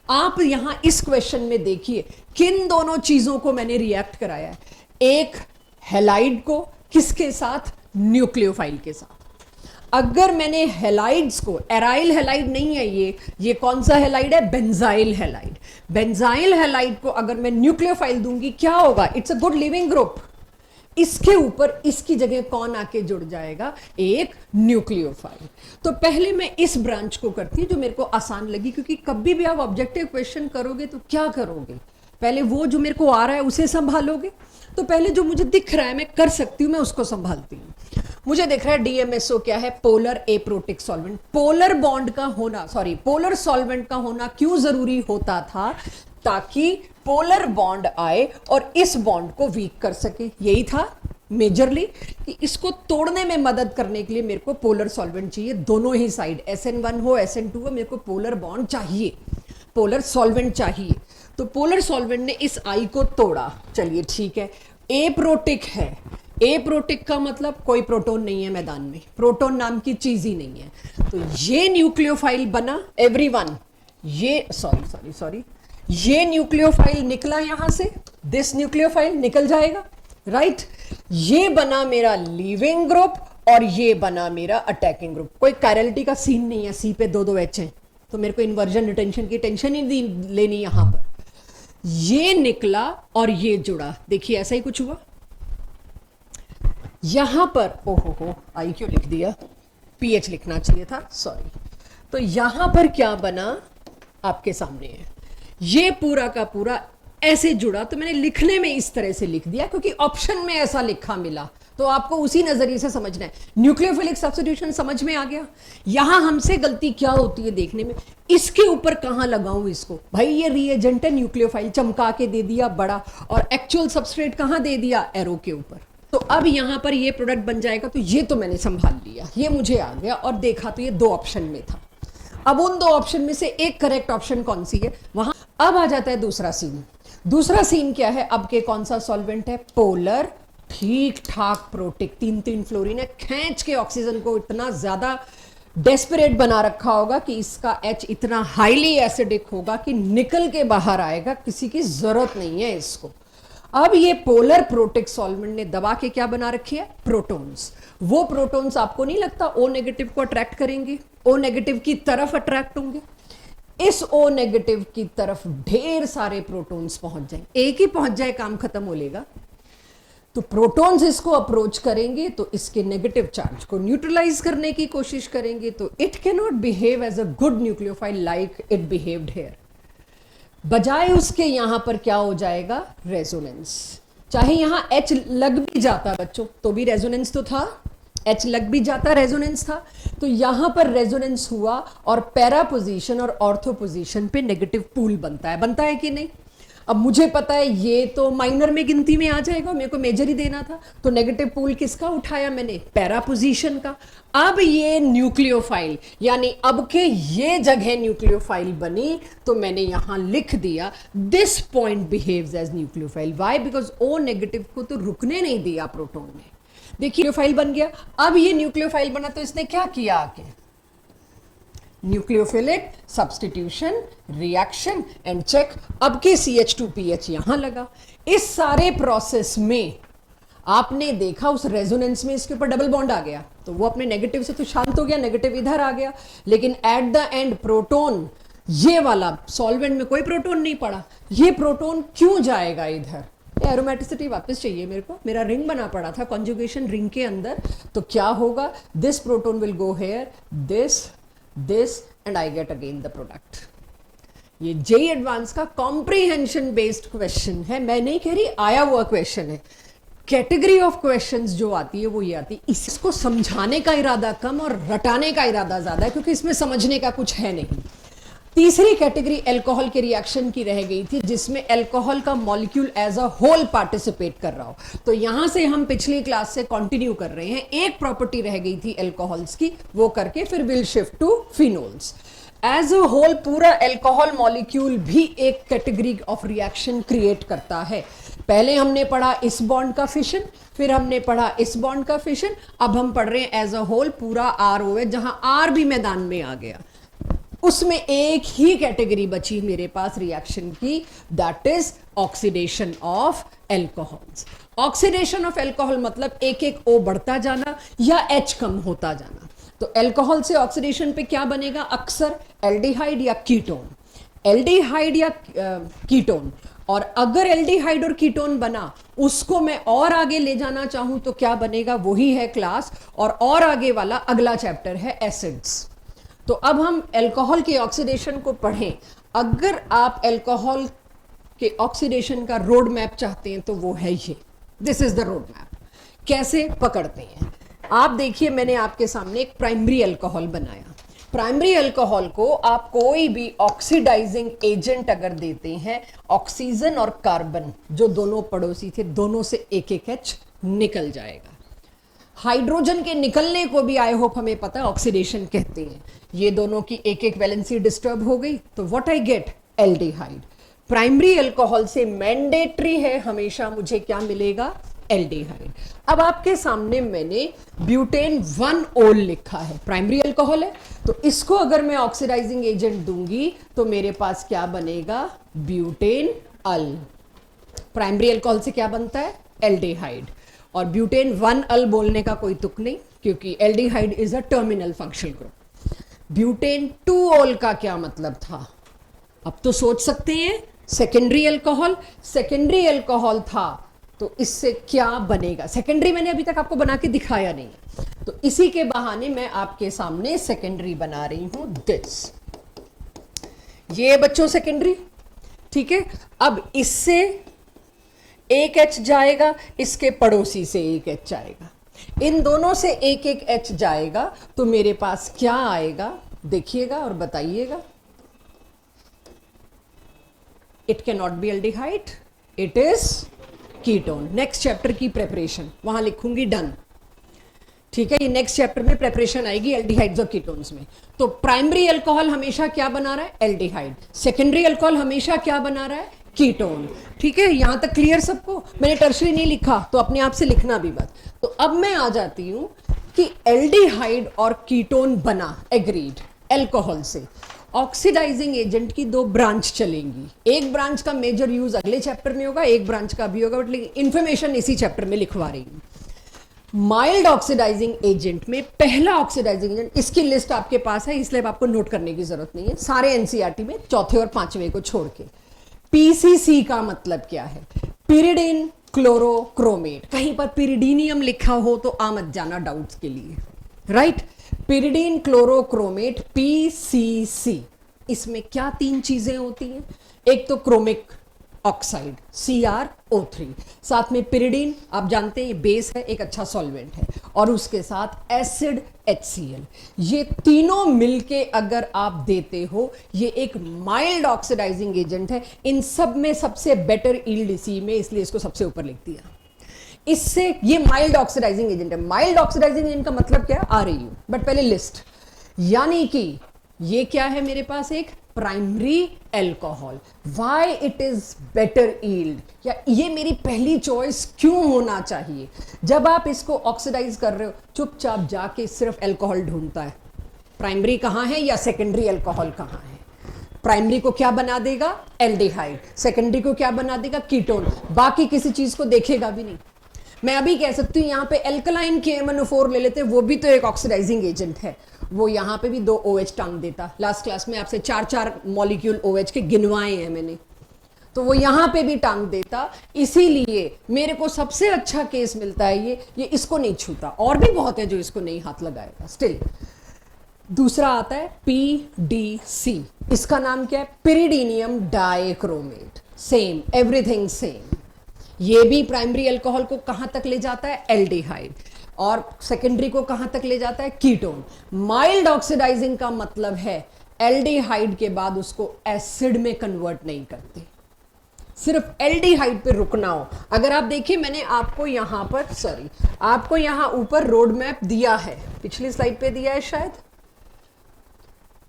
आप यहां इस क्वेश्चन में देखिए किन दोनों चीजों को मैंने रिएक्ट कराया है। एक हेलाइड को किसके साथ, न्यूक्लियोफाइल के साथ। अगर मैंने हेलाइड्स को, एराइल हेलाइड नहीं है ये कौन सा हेलाइड है, बेंजाइल हेलाइड। बेंजाइल हेलाइड को अगर मैं न्यूक्लियोफाइल दूंगी क्या होगा, it's a good leaving group. इसके ऊपर इसकी जगह कौन आके जुड़ जाएगा, एक न्यूक्लियोफाइल। तो पहले मैं इस ब्रांच को करती हूं जो मेरे को आसान लगी, क्योंकि कभी भी आप ऑब्जेक्टिव क्वेश्चन करोगे तो क्या करोगे, पहले वो जो मेरे को आ रहा है उसे संभालोगे। तो पहले जो मुझे दिख रहा है मैं कर सकती हूं, मैं उसको संभालती हूं। मुझे दिख रहा है डीएमएसओ क्या है, polar aprotic solvent. Polar bond का होना, सॉरी पोलर सॉल्वेंट का होना क्यों जरूरी होता था, ताकि पोलर बॉन्ड आए और इस बॉन्ड को वीक कर सके। यही था मेजरली, कि इसको तोड़ने में मदद करने के लिए मेरे को पोलर सॉल्वेंट चाहिए, दोनों ही साइड, SN1 हो SN2 हो, मेरे को पोलर बॉन्ड चाहिए, पोलर सॉल्वेंट चाहिए। तो पोलर सॉल्वेंट ने इस आई को तोड़ा, चलिए ठीक है। एप्रोटिक है, एप्रोटिक का मतलब कोई प्रोटॉन नहीं है मैदान में, प्रोटॉन नाम की चीज ही नहीं है। तो ये न्यूक्लियोफाइल बना, एवरीवन, ये सॉरी ये न्यूक्लियोफाइल निकला यहां से, दिस न्यूक्लियोफाइल निकल जाएगा, राइट। ये बना मेरा लीविंग ग्रुप और ये बना मेरा अटैकिंग ग्रुप। कोई कायरलिटी का सीन नहीं है, सी पे दो दो एच हैं, तो मेरे को इन्वर्जन रिटेंशन की टेंशन ही लेनी यहां पर। ये निकला और ये जुड़ा, देखिए ऐसा ही कुछ हुआ यहां पर। ओहो आई क्यों लिख दिया, पीएच लिखना चाहिए था, सॉरी। तो यहां पर क्या बना आपके सामने है, ये पूरा का पूरा ऐसे जुड़ा। तो मैंने लिखने में इस तरह से लिख दिया क्योंकि ऑप्शन में ऐसा लिखा मिला, तो आपको उसी नजरिए से समझना है। न्यूक्लियोफिलिक सब्स्टिट्यूशन समझ में आ गया। यहां हमसे गलती क्या होती है देखने में, इसके ऊपर कहां लगाऊं इसको, भाई ये रिएजेंट है न्यूक्लियोफाइल, चमका के दे दिया बड़ा, और एक्चुअल सबस्ट्रेट कहां दे दिया, एरो के ऊपर। तो अब यहां पर ये प्रोडक्ट बन जाएगा। तो ये तो मैंने संभाल लिया, ये मुझे आ गया, और देखा तो ये दो ऑप्शन में था। अब उन दो ऑप्शन में से एक करेक्ट ऑप्शन कौन सी है, वहां अब आ जाता है दूसरा सीन। दूसरा सीन क्या है, अब के कौन सा सॉल्वेंट है, पोलर ठीक ठाक प्रोटिक, 3-3 फ्लोरीन है, खींच के ऑक्सीजन को इतना ज्यादा डेस्परेट बना रखा होगा कि इसका H इतना हाईली एसिडिक होगा कि निकल के बाहर आएगा, किसी की जरूरत नहीं है इसको। अब ये पोलर प्रोटिक सॉल्वेंट ने दबा के क्या बना रखी है, प्रोटॉन्स। वो प्रोटॉन्स आपको नहीं लगता O नेगेटिव को अट्रैक्ट करेंगे, O नेगेटिव की तरफ अट्रैक्ट होंगे। इस O नेगेटिव की तरफ ढेर सारे प्रोटॉन्स पहुंच जाएंगे, एक ही पहुंच जाए काम खत्म हो लेगा। तो प्रोटॉन्स इसको अप्रोच करेंगे तो इसके नेगेटिव चार्ज को न्यूट्रलाइज करने की कोशिश करेंगे। तो it can not behave as a good nucleophile like it behaved here. बजाय उसके यहां पर क्या हो जाएगा, रेजोनेंस। चाहे यहां H लग भी जाता बच्चों तो भी रेजोनेंस तो था, H लग भी जाता रेजोनेंस था। तो यहां पर रेजोनेंस हुआ और पैरा पोजीशन और ऑर्थो पोजीशन पे नेगेटिव पूल बनता है कि नहीं। अब मुझे पता है ये तो माइनर में गिनती में आ जाएगा, मेरे को मेजर ही देना था। तो नेगेटिव पूल किसका उठाया मैंने, पैरा पोजीशन का। अब ये न्यूक्लियोफाइल, यानी अब के ये जगह न्यूक्लियोफाइल बनी, तो मैंने यहां लिख दिया this point behaves as nucleophile. Why, because O negative को तो रुकने नहीं दिया प्रोटॉन ने। देखिए न्यूक्लियोफाइल बन गया। अब ये न्यूक्लियोफाइल बना तो इसने क्या किया आके, nucleophilic substitution reaction and check. अब के CH2PH यहां लगा। इस सारे प्रोसेस में आपने देखा उस रेजोनेंस में इसके ऊपर डबल बॉन्ड आ गया, तो वो अपने नेगेटिव से तो शांत हो गया, नेगेटिव इधर आ गया। लेकिन एट द एंड प्रोटॉन, ये वाला सॉल्वेंट में कोई प्रोटॉन नहीं पड़ा। ये प्रोटॉन क्यों जाएगा इधर, एरोमेटिसिटी वापस चाहिए मेरे को, मेरा रिंग बना पड़ा था कॉन्जुगेशन रिंग के अंदर। तो क्या होगा, this proton will go here, this and I get again the product। ये JEE एडवांस का कॉम्प्रीहेंशन बेस्ड क्वेश्चन है, मैं नहीं कह रही आया हुआ क्वेश्चन है। कैटेगरी ऑफ क्वेश्चंस जो आती है वो ये आती है। इसको समझाने का इरादा कम और रटाने का इरादा ज्यादा है, क्योंकि इसमें समझने का कुछ है नहीं। तीसरी कैटेगरी अल्कोहल के रिएक्शन की रह गई थी, जिसमें अल्कोहल का molecule as a whole participate कर रहा हो। तो यहां से हम पिछली क्लास से कंटिन्यू कर रहे हैं। एक प्रॉपर्टी रह गई थी अल्कोहल्स की, वो करके फिर will shift to phenols. As a whole पूरा अल्कोहल मॉलिक्यूल भी एक कैटेगरी ऑफ रिएक्शन क्रिएट करता है। पहले हमने पढ़ा इस बॉन्ड का फिशन, फिर हमने पढ़ा इस बॉन्ड का फिशन, अब हम पढ़ रहे हैं एज अ होल पूरा ROH, जहां R भी मैदान में आ गया। उसमें एक ही कैटेगरी बची मेरे पास रिएक्शन की, that is oxidation of alcohols. Oxidation of alcohol मतलब एक एक O बढ़ता जाना या H कम होता जाना। तो एल्कोहल से ऑक्सीडेशन पे क्या बनेगा, अक्सर एल्डिहाइड या कीटोन, एल्डिहाइड या कीटोन। और अगर एल्डिहाइड और कीटोन बना, उसको मैं और आगे ले जाना चाहूं तो क्या बनेगा, वही है क्लास, और आगे वाला अगला चैप्टर है एसिड्स। तो अब हम अल्कोहल के ऑक्सीडेशन को पढ़ें। अगर आप अल्कोहल के ऑक्सीडेशन का रोड मैप चाहते हैं तो वो है ये, this is the road map. कैसे पकड़ते हैं आप देखिए, मैंने आपके सामने एक प्राइमरी अल्कोहल बनाया। प्राइमरी अल्कोहल को आप कोई भी ऑक्सीडाइजिंग एजेंट अगर देते हैं, ऑक्सीजन और कार्बन जो दोनों पड़ोसी थे, दोनों से एक एक H निकल जाएगा। हाइड्रोजन के निकलने को भी आई होप हमें पता है ऑक्सीडेशन कहते हैं। ये दोनों की एक एक वैलेंसी डिस्टर्ब हो गई तो what I get, aldehyde. Primary alcohol से मैंडेटरी है हमेशा मुझे क्या मिलेगा, एल्डिहाइड। अब आपके सामने मैंने ब्यूटेन 1 ओल लिखा है, प्राइमरी अल्कोहल है, तो इसको अगर मैं ऑक्सीडाइजिंग एजेंट दूंगी तो मेरे पास क्या बनेगा, ब्यूटेन अल। प्राइमरी अल्कोहल से क्या बनता है, एल्डिहाइड। और ब्यूटेन 1 अल बोलने का कोई तुक नहीं, क्योंकि aldehyde is a terminal functional group. Butane 2 ओल का क्या मतलब था, अब तो सोच सकते हैं, सेकेंडरी अल्कोहल। सेकेंडरी अल्कोहल था तो इससे क्या बनेगा, सेकेंडरी मैंने अभी तक आपको बना के दिखाया नहीं, तो इसी के बहाने मैं आपके सामने सेकेंडरी बना रही हूं, दिस, ये बच्चों सेकेंडरी, ठीक है। अब इससे एक H जाएगा, इसके पड़ोसी से एक H जाएगा, इन दोनों से एक एक H जाएगा, तो मेरे पास क्या आएगा देखिएगा और बताइएगा। It can not be aldehyde, it is ketone. Next chapter की प्रेपरेशन वहां लिखूंगी डन, ठीक है। ये नेक्स्ट चैप्टर में प्रेपरेशन आएगी एल्डिहाइड्स और कीटोन्स में। तो प्राइमरी अल्कोहल हमेशा क्या बना रहा है, एल्डिहाइड। सेकेंडरी अल्कोहल हमेशा क्या बना रहा है, कीटोन, ठीक है। यहां तक क्लियर सबको, मैंने टर्शरी नहीं लिखा तो अपने आप से लिखना भी मत। तो अब मैं आ जाती हूं कि एल्डिहाइड और कीटोन बना, एग्रीड, अल्कोहल से ऑक्सीडाइजिंग एजेंट की 2 ब्रांच चलेंगी। एक ब्रांच का मेजर यूज अगले चैप्टर में होगा, एक ब्रांच का भी होगा, बट लेकिन इंफॉर्मेशन इसी चैप्टर में लिखवा रही हूं। माइल्ड ऑक्सीडाइजिंग एजेंट में पहला ऑक्सीडाइजिंग एजेंट, इसकी लिस्ट आपके पास है इसलिए आपको नोट करने की जरूरत नहीं है, सारे एनसीईआरटी में चौथे और पांचवें को छोड़ के। पीसीसी का मतलब क्या है, पिरिडीन क्लोरोक्रोमेट। कहीं पर पिरिडीनियम लिखा हो तो आ मत जाना डाउट्स के लिए, राइट। Pyridine chlorochromate, PCC. इसमें क्या 3 चीजें होती हैं, एक तो क्रोमिक ऑक्साइड CrO3, साथ में पिरिडीन, आप जानते हैं ये बेस है, एक अच्छा सॉल्वेंट है, और उसके साथ एसिड HCl। ये तीनों मिलके अगर आप देते हो, ये एक माइल्ड ऑक्सीडाइजिंग एजेंट है। इन सब में सबसे बेटर ईल्ड इसी में, इसलिए इसको सबसे ऊपर लिख दिया। इससे ये माइल्ड ऑक्सीडाइजिंग एजेंट है। माइल्ड ऑक्सीडाइजिंग एजेंट का मतलब क्या है, आ रही हूं, बट पहले लिस्ट। यानी कि ये क्या है मेरे पास, एक primary alcohol. Why it is better yield, या ये मेरी पहली चॉइस क्यों होना चाहिए। जब आप इसको ऑक्सीडाइज कर रहे हो, चुपचाप जाके सिर्फ अल्कोहल ढूंढता है, प्राइमरी कहां है या सेकेंडरी अल्कोहल कहां है। प्राइमरी को क्या बना देगा, एल्डिहाइड, सेकेंडरी को क्या बना देगा, कीटोन, बाकी किसी चीज को देखेगा भी नहीं। मैं अभी कह सकती हूं यहां पे एल्कलाइन KMnO4 ले लेते, वो भी तो एक ऑक्सीडाइजिंग एजेंट है, वो यहां पे भी 2 OH टांग देता। लास्ट क्लास में आपसे 4-4 मॉलिक्यूल OH के गिनवाए हैं मैंने, तो वो यहां पे भी टांग देता। इसीलिए मेरे को सबसे अच्छा केस मिलता है ये इसको नहीं छूता, और भी बहुत है जो इसको नहीं हाथ लगाएगा स्टिल। दूसरा आता है PDC, इसका नाम क्या है, पिरिडीनियम डाइक्रोमेट, सेम, एवरीथिंग सेम। ये भी प्राइमरी अल्कोहल को कहां तक ले जाता है, एल्डिहाइड, और सेकेंडरी को कहां तक ले जाता है, कीटोन। माइल्ड ऑक्सीडाइजिंग का मतलब है एल्डिहाइड के बाद उसको एसिड में कन्वर्ट नहीं करते, सिर्फ एल्डिहाइड पे रुकना हो। अगर आप देखिए मैंने आपको यहां पर, आपको यहां ऊपर रोड मैप दिया है, पिछली स्लाइड पे दिया है शायद।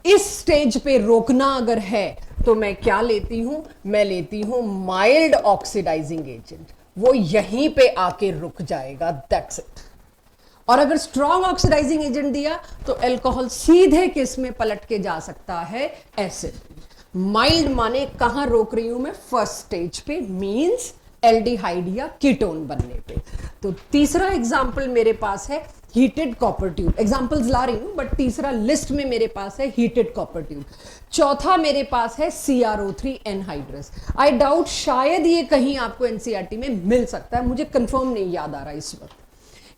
इस स्टेज पे रोकना अगर है तो मैं क्या लेती हूं, मैं लेती हूं माइल्ड ऑक्सीडाइजिंग एजेंट, वो यहीं पे आके रुक जाएगा, दैट्स इट। और अगर स्ट्रॉन्ग ऑक्सीडाइजिंग एजेंट दिया तो अल्कोहल सीधे किस में पलट के जा सकता है, एसिड। माइल्ड माने कहां रोक रही हूं मैं, फर्स्ट स्टेज पे, मींस एल्डिहाइड या कीटोन बनने पे। तो तीसरा एग्जाम्पल मेरे पास है हीटेड कॉपर ट्यूब। एग्जाम्पल्स ला रही हूं बट तीसरा लिस्ट में मेरे पास है हीटेड कॉपर ट्यूब। चौथा मेरे पास है CrO3 एनहाइड्रस। आई डाउट शायद ये कहीं आपको एनसीईआरटी में मिल सकता है, मुझे कंफर्म नहीं याद आ रहा इस वक्त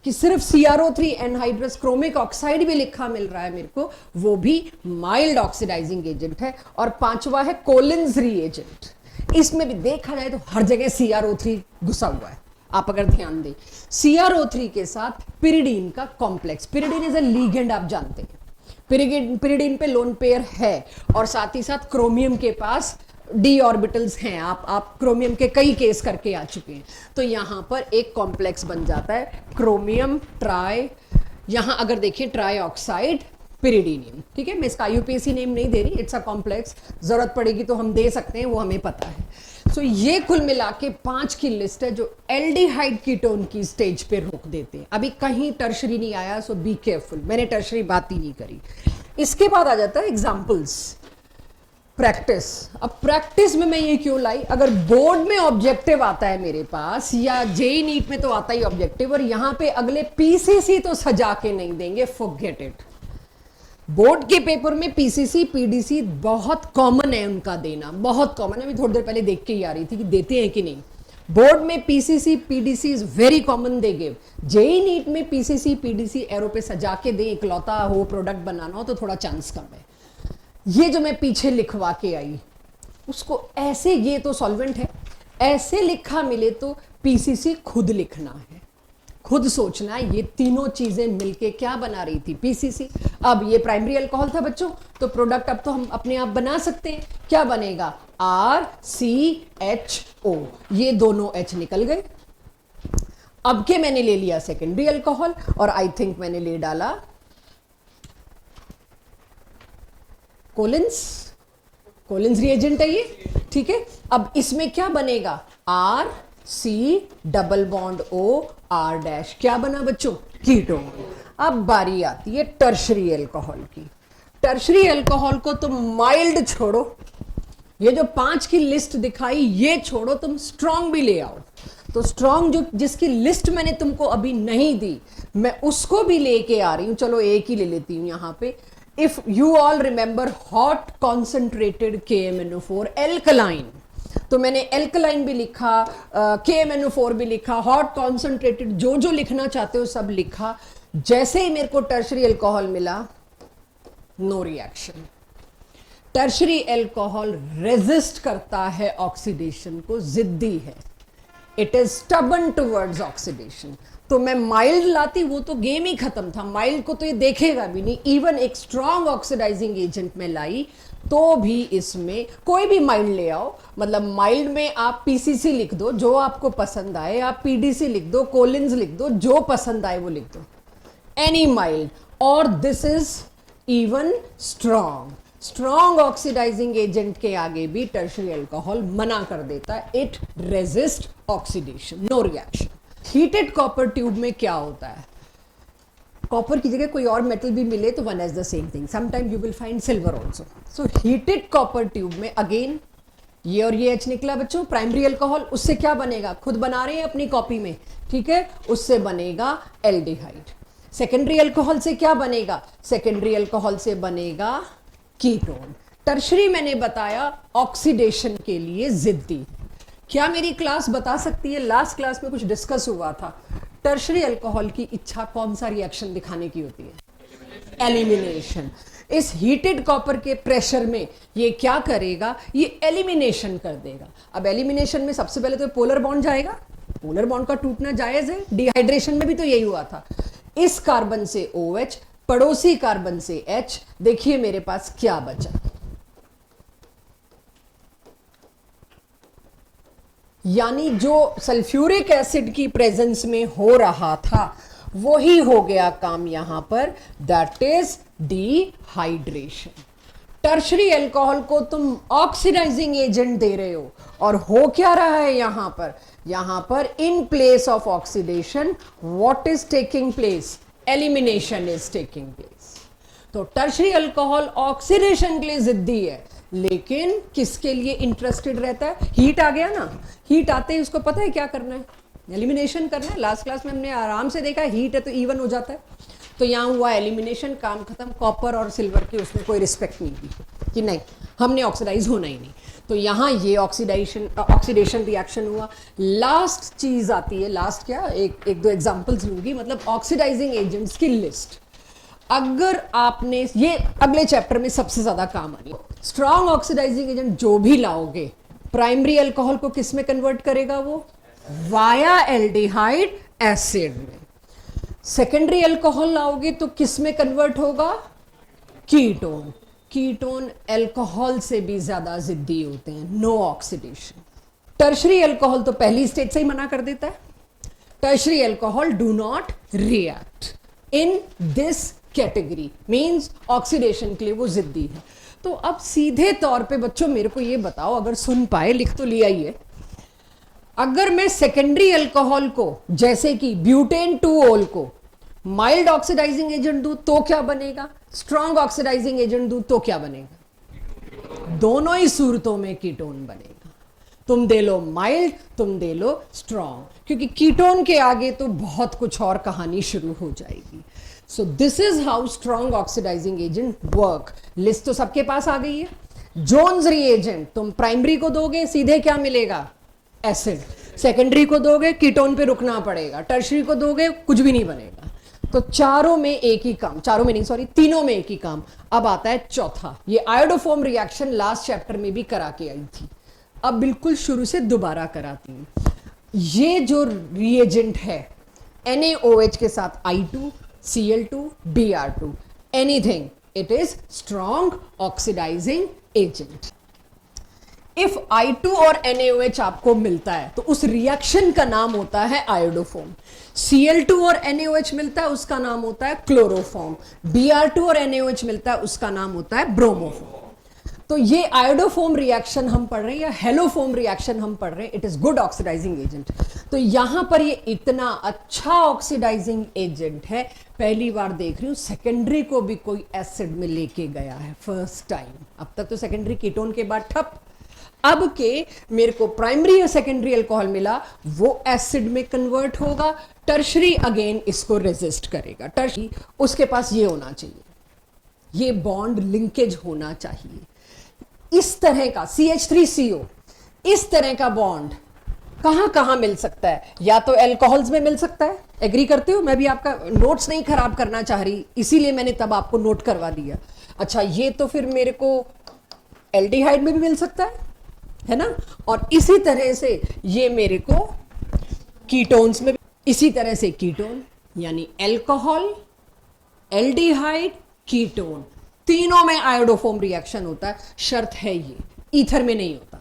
कि सिर्फ CrO3 एनहाइड्रस क्रोमिक ऑक्साइड भी लिखा मिल रहा है मेरे को, वो भी माइल्ड ऑक्सीडाइजिंग एजेंट है। और पांचवा है कोलिन्स रीएजेंट। इसमें भी देखा जाए तो हर जगह CrO3 घुसा हुआ है, आप अगर ध्यान दें। CrO3 के साथ पिरिडीन का complex, pyridine is a ligand, आप जानते हैं पिरिडीन पे लोन पेयर है, और साथ ही साथ क्रोमियम के पास डी ऑर्बिटल्स हैं। आप क्रोमियम के कई केस करके आ चुके हैं। तो यहां पर एक कॉम्प्लेक्स बन जाता है क्रोमियम ट्राई, यहां अगर देखिए ट्राई ऑक्साइड पिरिडीनियम, ठीक है। मैं इसका IUPAC नेम नहीं दे रही, इट्स अ कॉम्प्लेक्स, जरूरत पड़ेगी तो हम दे सकते हैं, वो हमें पता है। सो ये कुल मिला के 5 की लिस्ट है जो एल्डिहाइड कीटोन की स्टेज पे रोक देते हैं। अभी कहीं टर्शरी नहीं आया, सो बी केयरफुल, मैंने टर्शरी बात ही नहीं करी। इसके बाद आ जाता है एग्जाम्पल्स, प्रैक्टिस। अब प्रैक्टिस में मैं ये क्यों लाई, अगर बोर्ड में ऑब्जेक्टिव आता है मेरे पास या जेई नीट में तो आता ही ऑब्जेक्टिव, और यहां पे अगले PCC तो सजा के नहीं देंगे, फॉरगेट इट। बोर्ड के पेपर में PCC PDC बहुत कॉमन है उनका देना, बहुत कॉमन है। मैं थोड़ी देर पहले देख के ही आ रही थी कि देते हैं कि नहीं। बोर्ड में PCC PDC is very common, they give. JEE NEET में PCC PDC एरो पे सजा के दे, इकलौता हो प्रोडक्ट बनाना हो तो थोड़ा चांस कम है। ये जो मैं पीछे लिखवा के आई उसको ऐसे, ये तो सॉल्वेंट है, ऐसे लिखा मिले तो PCC खुद लिखना है, खुद सोचना है। ये तीनों चीजें मिलके क्या बना रही थी, PCC। अब ये प्राइमरी अल्कोहल था बच्चों, तो प्रोडक्ट अब तो हम अपने आप बना सकते हैं। क्या बनेगा, RCHO, ये दोनों H निकल गए। अब के मैंने ले लिया सेकेंडरी अल्कोहल, और आई थिंक मैंने ले डाला कोलिन्स रिएजेंट है ये, ठीक है। अब इसमें क्या बनेगा, RC double bond O R dash, क्या बना बच्चों, कीटोन। अब बारी आती है टर्शरी अल्कोहल की। टर्शरी अल्कोहल को तुम माइल्ड छोड़ो, ये जो 5 की लिस्ट दिखाई ये छोड़ो, तुम स्ट्रॉन्ग भी ले आओ। तो स्ट्रॉन्ग जो जिसकी लिस्ट मैंने तुमको अभी नहीं दी, मैं उसको भी लेके आ रही हूं। चलो एक ही ले लेती हूं यहां पे। If you all remember hot concentrated KMNO4 alkaline, तो मैंने एल्कलाइन भी लिखा, KMNO4 भी लिखा, हॉट कॉन्सेंट्रेटेड, जो जो लिखना चाहते हो सब लिखा। जैसे ही मेरे को टर्शरी अल्कोहल मिला, no reaction. Tertiary alcohol resist करता है ऑक्सीडेशन को, जिद्दी है, it is stubborn towards oxidation. तो मैं माइल्ड लाती, वो तो गेम ही खत्म था, माइल्ड को तो ये देखेगा भी नहीं। इवन एक स्ट्रॉन्ग ऑक्सीडाइजिंग एजेंट में लाई तो भी इसमें कोई भी माइल्ड ले आओ, मतलब माइल्ड में आप PCC लिख दो जो आपको पसंद आए, आप PDC लिख दो, कोलिन्स लिख दो, जो पसंद आए वो लिख दो, एनी माइल्ड। और this is even strong oxidising agent के आगे भी टर्शरी अल्कोहल मना कर देता है, it resist oxidation, no reaction. Heated copper tube में क्या होता है, कॉपर की जगह कोई और मेटल भी मिले तो one as the same thing, sometime you will find silver also. So heated copper tube में अगेन ये और ये H निकला बच्चों, प्राइमरी अल्कोहल, उससे क्या बनेगा, खुद बना रहे हैं अपनी कॉपी में, ठीक है, उससे बनेगा एल्डिहाइड। सेकेंडरी अल्कोहल से क्या बनेगा, सेकेंडरी अल्कोहल से बनेगा कीटोन। टर्शरी मैंने बताया ऑक्सीडेशन के लिए जिद्दी। क्या मेरी क्लास बता सकती है, लास्ट क्लास में कुछ डिस्कस हुआ था, टर्शरी अल्कोहल की इच्छा कौन सा रिएक्शन दिखाने की होती है, एलिमिनेशन। इस हीटेड कॉपर के प्रेशर में ये क्या करेगा, ये एलिमिनेशन कर देगा। अब एलिमिनेशन में सबसे पहले तो पोलर बॉन्ड जाएगा, पोलर बॉन्ड का टूटना जायज है, डिहाइड्रेशन में भी तो यही हुआ था। इस कार्बन से OH, पड़ोसी कार्बन से H, देखिए मेरे पास क्या बचा, यानी जो सल्फ्यूरिक एसिड की प्रेजेंस में हो रहा था वही हो गया काम यहां पर, that is dehydration. Tertiary alcohol को तुम ऑक्सीडाइजिंग एजेंट दे रहे हो, और हो क्या रहा है यहां पर in place of oxidation what is taking place, elimination is taking place. तो टर्शरी अल्कोहल ऑक्सीडेशन के लिए जिद्दी है, लेकिन किसके लिए इंटरेस्टेड रहता है? हीट आ गया ना, हीट आते ही उसको पता है क्या करना है, एलिमिनेशन करना है। लास्ट क्लास में हमने आराम से देखा, हीट है तो इवन हो जाता है। तो यहाँ हुआ एलिमिनेशन, काम खत्म। कॉपर और सिल्वर की उसने कोई रिस्पेक्ट नहीं की कि नहीं हमने ऑक्सीडाइज होना ही नहीं। तो यहाँ ये ऑक्सीडेशन रिएक्शन हुआ। लास्ट चीज आती है, लास्ट क्या, एक दो एग्जांपल्स लूंगी, मतलब ऑक्सीडाइजिंग एजेंट्स की लिस्ट। अगर आपने ये अगले चैप्टर में सबसे ज्यादा काम आनी, स्ट्रॉन्ग ऑक्सीडाइजिंग एजेंट जो भी लाओगे, प्राइमरी अल्कोहल को किस में कन्वर्ट करेगा? वो वाया एल्डिहाइड एसिड में। सेकेंडरी अल्कोहल लाओगे तो किस में कन्वर्ट होगा? कीटोन। कीटोन अल्कोहल से भी ज्यादा जिद्दी होते हैं, नो ऑक्सीडेशन। टर्शरी अल्कोहल तो पहली स्टेज से ही मना कर देता है, tertiary alcohol do not react in this category, means oxidation के लिए वो जिद्दी है। तो अब सीधे तौर पे बच्चों मेरे को ये बताओ, अगर सुन पाए, लिख तो लिया ही है, अगर मैं सेकेंडरी अल्कोहल को जैसे कि ब्यूटेन 2-ओल को माइल्ड ऑक्सीडाइजिंग एजेंट दूं तो क्या बनेगा, स्ट्रॉन्ग ऑक्सीडाइजिंग एजेंट दूं तो क्या बनेगा? दोनों ही सूरतों में कीटोन बनेगा। तुम दे लो माइल्ड, तुम दे लो स्ट्रॉन्ग, क्योंकि कीटोन के आगे तो बहुत कुछ और कहानी शुरू हो जाएगी। So this is how strong oxidising agent work. List तो सबके पास आ गई है। जोन्स रिएजेंट तुम प्राइमरी को दोगे, सीधे क्या मिलेगा? एसिड। सेकेंडरी को दोगे, कीटोन पे रुकना पड़ेगा। टर्शरी को दोगे, कुछ भी नहीं बनेगा। तो चारों में एक ही काम, चारों में नहीं सॉरी, तीनों में एक ही काम। अब आता है चौथा, ये आयोडोफोम रिएक्शन लास्ट चैप्टर में भी करा के आई थी, अब बिल्कुल शुरू से दोबारा कराती हूं। ये जो रिएजेंट है NaOH के साथ I2, Cl2, Br2, anything, it is strong oxidising agent. If I2 और NaOH आपको मिलता है तो उस रिएक्शन का नाम होता है आयोडोफोम। Cl2 और NaOH मिलता है, उसका नाम होता है क्लोरोफॉर्म। Br2 और NaOH मिलता है, उसका नाम होता है ब्रोमोफॉर्म। तो ये आयोडोफोम रिएक्शन हम पढ़ रहे हैं या हेलोफोम रिएक्शन हम पढ़ रहे हैं, it is good oxidising agent. तो यहां पर ये इतना अच्छा ऑक्सीडाइजिंग एजेंट है, पहली बार देख रही हूं सेकेंडरी को भी कोई एसिड में लेके गया है, फर्स्ट टाइम। अब तक तो सेकेंडरी कीटोन के बाद ठप, अब के मेरे को प्राइमरी या सेकेंडरी अल्कोहल मिला, वो एसिड में कन्वर्ट होगा। टर्शरी अगेन इसको रेजिस्ट करेगा। टर्शरी उसके पास ये होना चाहिए, ये बॉन्ड लिंकेज होना चाहिए। इस तरह का CH3CO, इस तरह का बॉन्ड कहां कहां मिल सकता है? या तो अल्कोहल्स में मिल सकता है, एग्री करते हो? मैं भी आपका नोट्स नहीं खराब करना चाह रही, इसीलिए मैंने तब आपको नोट करवा दिया। अच्छा, ये तो फिर मेरे को एल्डिहाइड में भी मिल सकता है ना? और इसी तरह से ये मेरे को कीटोन्स में, इसी तरह से कीटोन यानी अल्कोहल, एल्डिहाइड, कीटोन, तीनों में आयोडोफोम रिएक्शन होता है। शर्त है ये ईथर में नहीं होता।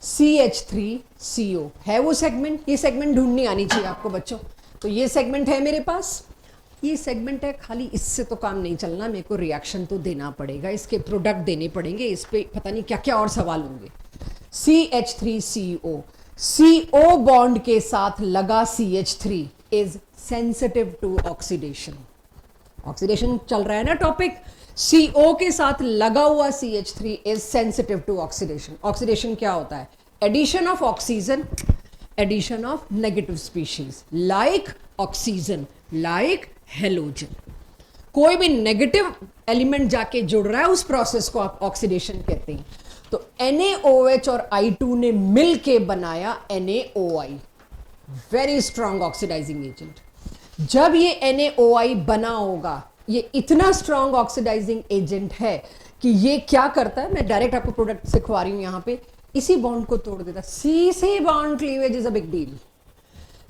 CH3CO है वो सेगमेंट, ये सेगमेंट ढूंढनी आनी चाहिए आपको बच्चों। तो ये सेगमेंट है मेरे पास, ये सेगमेंट है, खाली इससे तो काम नहीं चलना, मेरे को रिएक्शन तो देना पड़ेगा, इसके प्रोडक्ट देने पड़ेंगे, इस पे पता नहीं क्या क्या और सवाल होंगे। CH3CO, CO बॉन्ड के साथ लगा CH3 is sensitive to oxidation. Oxidation चल रहा है ना टॉपिक। CO के साथ लगा हुआ CH3 is sensitive to oxidation. Oxidation क्या होता है? Addition of oxygen, addition of negative species like oxygen, like halogen. कोई भी नेगेटिव एलिमेंट जाके जुड़ रहा है, उस प्रोसेस को आप ऑक्सीडेशन कहते हैं। तो NaOH और I2 ने मिल के बनाया NaOI, very strong oxidising agent. जब ये NaOI बना होगा, ये इतना स्ट्रॉन्ग ऑक्सीडाइजिंग एजेंट है कि ये क्या करता है, मैं डायरेक्ट आपको प्रोडक्ट सिखवा रही हूं यहां पे, इसी बॉन्ड को तोड़ देता है। C से bond cleavage is a big deal.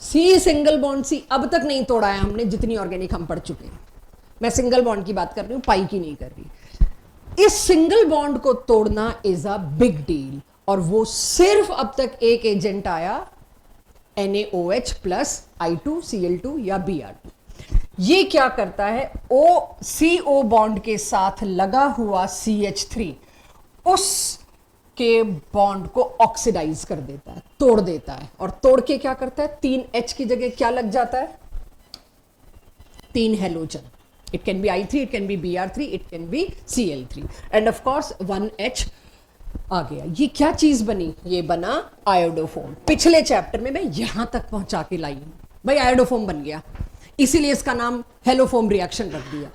C single bond C अब तक नहीं तोड़ा है हमने, जितनी ऑर्गेनिक हम पढ़ चुके हैं। मैं सिंगल बॉन्ड की बात कर रही हूं, पाई की नहीं कर रही। इस सिंगल बॉन्ड को तोड़ना इज अ बिग डील, और वो सिर्फ अब तक एक एजेंट आया, NaOH प्लस I2, Cl2 या Br2। ये क्या करता है? CO बॉन्ड के साथ लगा हुआ CH3 उस के बॉन्ड को ऑक्सीडाइज कर देता है, तोड़ देता है। और तोड़ के क्या करता है? 3H की जगह क्या लग जाता है? तीन halogen, it can be I3, it can be Br3, it can be Cl3 end of course 1H आ गया। ये क्या चीज बनी? ये बना आयोडोफोम। पिछले चैप्टर में मैं यहां तक पहुंचा के लाई हूं भाई, आयोडोफोम बन गया, इसीलिए इसका नाम हेलोफोम रिएक्शन रख दिया।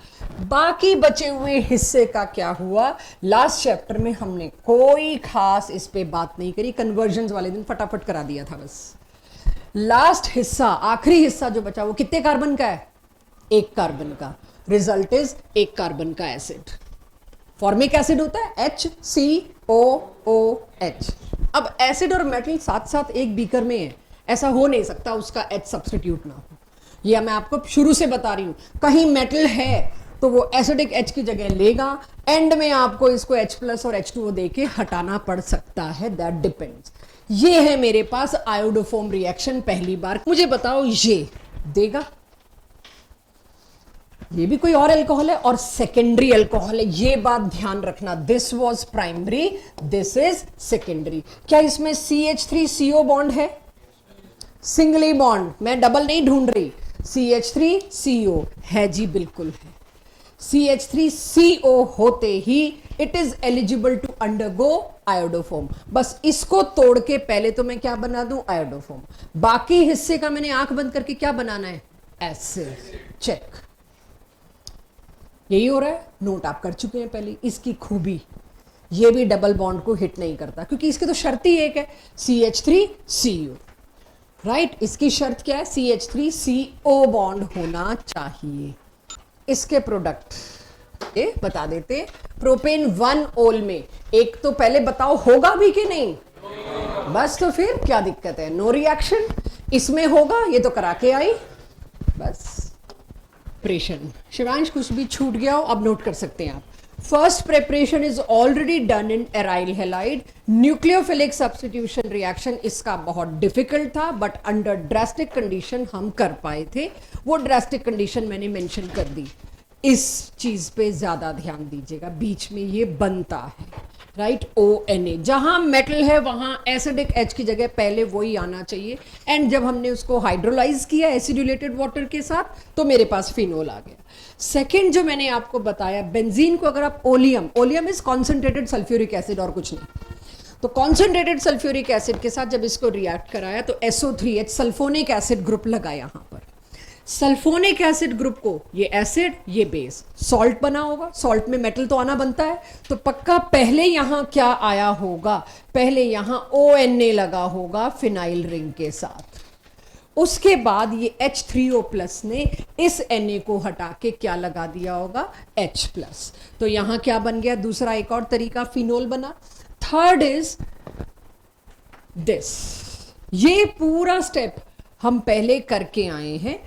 बाकी बचे हुए हिस्से का क्या हुआ? लास्ट चैप्टर में हमने कोई खास इस पे बात नहीं करी, कन्वर्जन वाले दिन फटाफट करा दिया था बस। लास्ट हिस्सा, आखिरी हिस्सा जो बचा वो कितने कार्बन का है? एक कार्बन का। रिजल्ट इज एक कार्बन का एसिड। फॉर्मिक एसिड होता है HCOOH। अब एसिड और मेटल साथ साथ एक बीकर में है, ऐसा हो नहीं सकता उसका H सब्स्टिट्यूट ना हो। यह मैं आपको शुरू से बता रही हूं, कहीं मेटल है तो वो एसिडिक H की जगह लेगा, एंड में आपको इसको H+ और H2O देके हटाना पड़ सकता है, दैट डिपेंड्स। ये है मेरे पास आयोडोफोम रिएक्शन पहली बार। मुझे बताओ ये देगा? ये भी कोई और अल्कोहल है और सेकेंडरी अल्कोहल है, ये बात ध्यान रखना। This was primary, this is secondary. क्या इसमें CH3CO बॉन्ड है? सिंगली बॉन्ड, मैं डबल नहीं ढूंढ रही। CH3CO है जी, बिल्कुल है। CH3CO होते ही it is eligible to undergo iodoform. बस इसको तोड़ के पहले तो मैं क्या बना दूं? आयोडोफोम। बाकी हिस्से का मैंने आंख बंद करके क्या बनाना है? एसिड। चेक, यही हो रहा है। नोट आप कर चुके हैं पहले। इसकी खूबी, ये भी डबल बॉन्ड को हिट नहीं करता क्योंकि इसकी तो शर्त ही एक है, CH3CO। राइट, इसकी शर्त क्या है? CH3CO बॉन्ड होना चाहिए। इसके प्रोडक्ट ये बता देते। प्रोपेन 1 ओल में एक तो पहले बताओ होगा भी कि नहीं? बस तो फिर क्या दिक्कत है? No reaction. इसमें होगा, ये तो करा के आई। बस प्रेशन। शिवांश कुछ भी छूट गया हो अब नोट कर सकते हैं आप। First preparation is already done in aryl halide. Nucleophilic substitution reaction इसका बहुत डिफिकल्ट था, बट अंडर ड्रास्टिक कंडीशन हम कर पाए थे। वो ड्रास्टिक कंडीशन मैंने मेंशन कर दी। इस चीज पे ज्यादा ध्यान दीजिएगा, बीच में ये बनता है, राइट? ONA। जहां मेटल है वहां एसिडिक H की जगह पहले वही आना चाहिए। एंड जब हमने उसको हाइड्रोलाइज किया एसिडुलेटेड वाटर के साथ तो मेरे पास फिनोल आ गया। सेकेंड जो मैंने आपको बताया, बेंजीन को अगर आप oleum is concentrated sulphuric acid और कुछ नहीं, तो कॉन्सेंट्रेटेड सल्फ्यूरिक एसिड के साथ जब इसको रिएक्ट कराया तो SO3H सल्फोनिक एसिड ग्रुप लगा यहां पर। सल्फोनिक एसिड ग्रुप को, ये एसिड ये बेस, सॉल्ट बना होगा। सॉल्ट में मेटल तो आना बनता है, तो पक्का पहले यहां क्या आया होगा? पहले यहां ONA लगा होगा फिनाइल रिंग के साथ। उसके बाद ये H3O+ ने इस Na को हटा के क्या लगा दिया होगा? H+। तो यहां क्या बन गया? दूसरा एक और तरीका, फिनोल बना। Third is this. ये पूरा स्टेप हम पहले करके आए हैं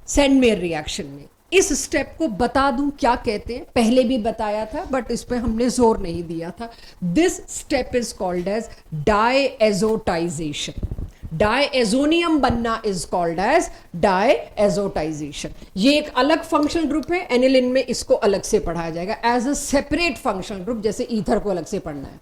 सेंडमेयर रिएक्शन में। इस स्टेप को बता दूं क्या कहते हैं? पहले भी बताया था बट इस पे हमने जोर नहीं दिया था। This step is called as diazotisation. Diazonium बनना इज कॉल्ड एज डायएजोटाइजेशन। ये एक अलग फंक्शनल ग्रुप है, एनिलिन में इसको अलग से पढ़ाया जाएगा as a separate functional group, जैसे ईथर को अलग से पढ़ना है।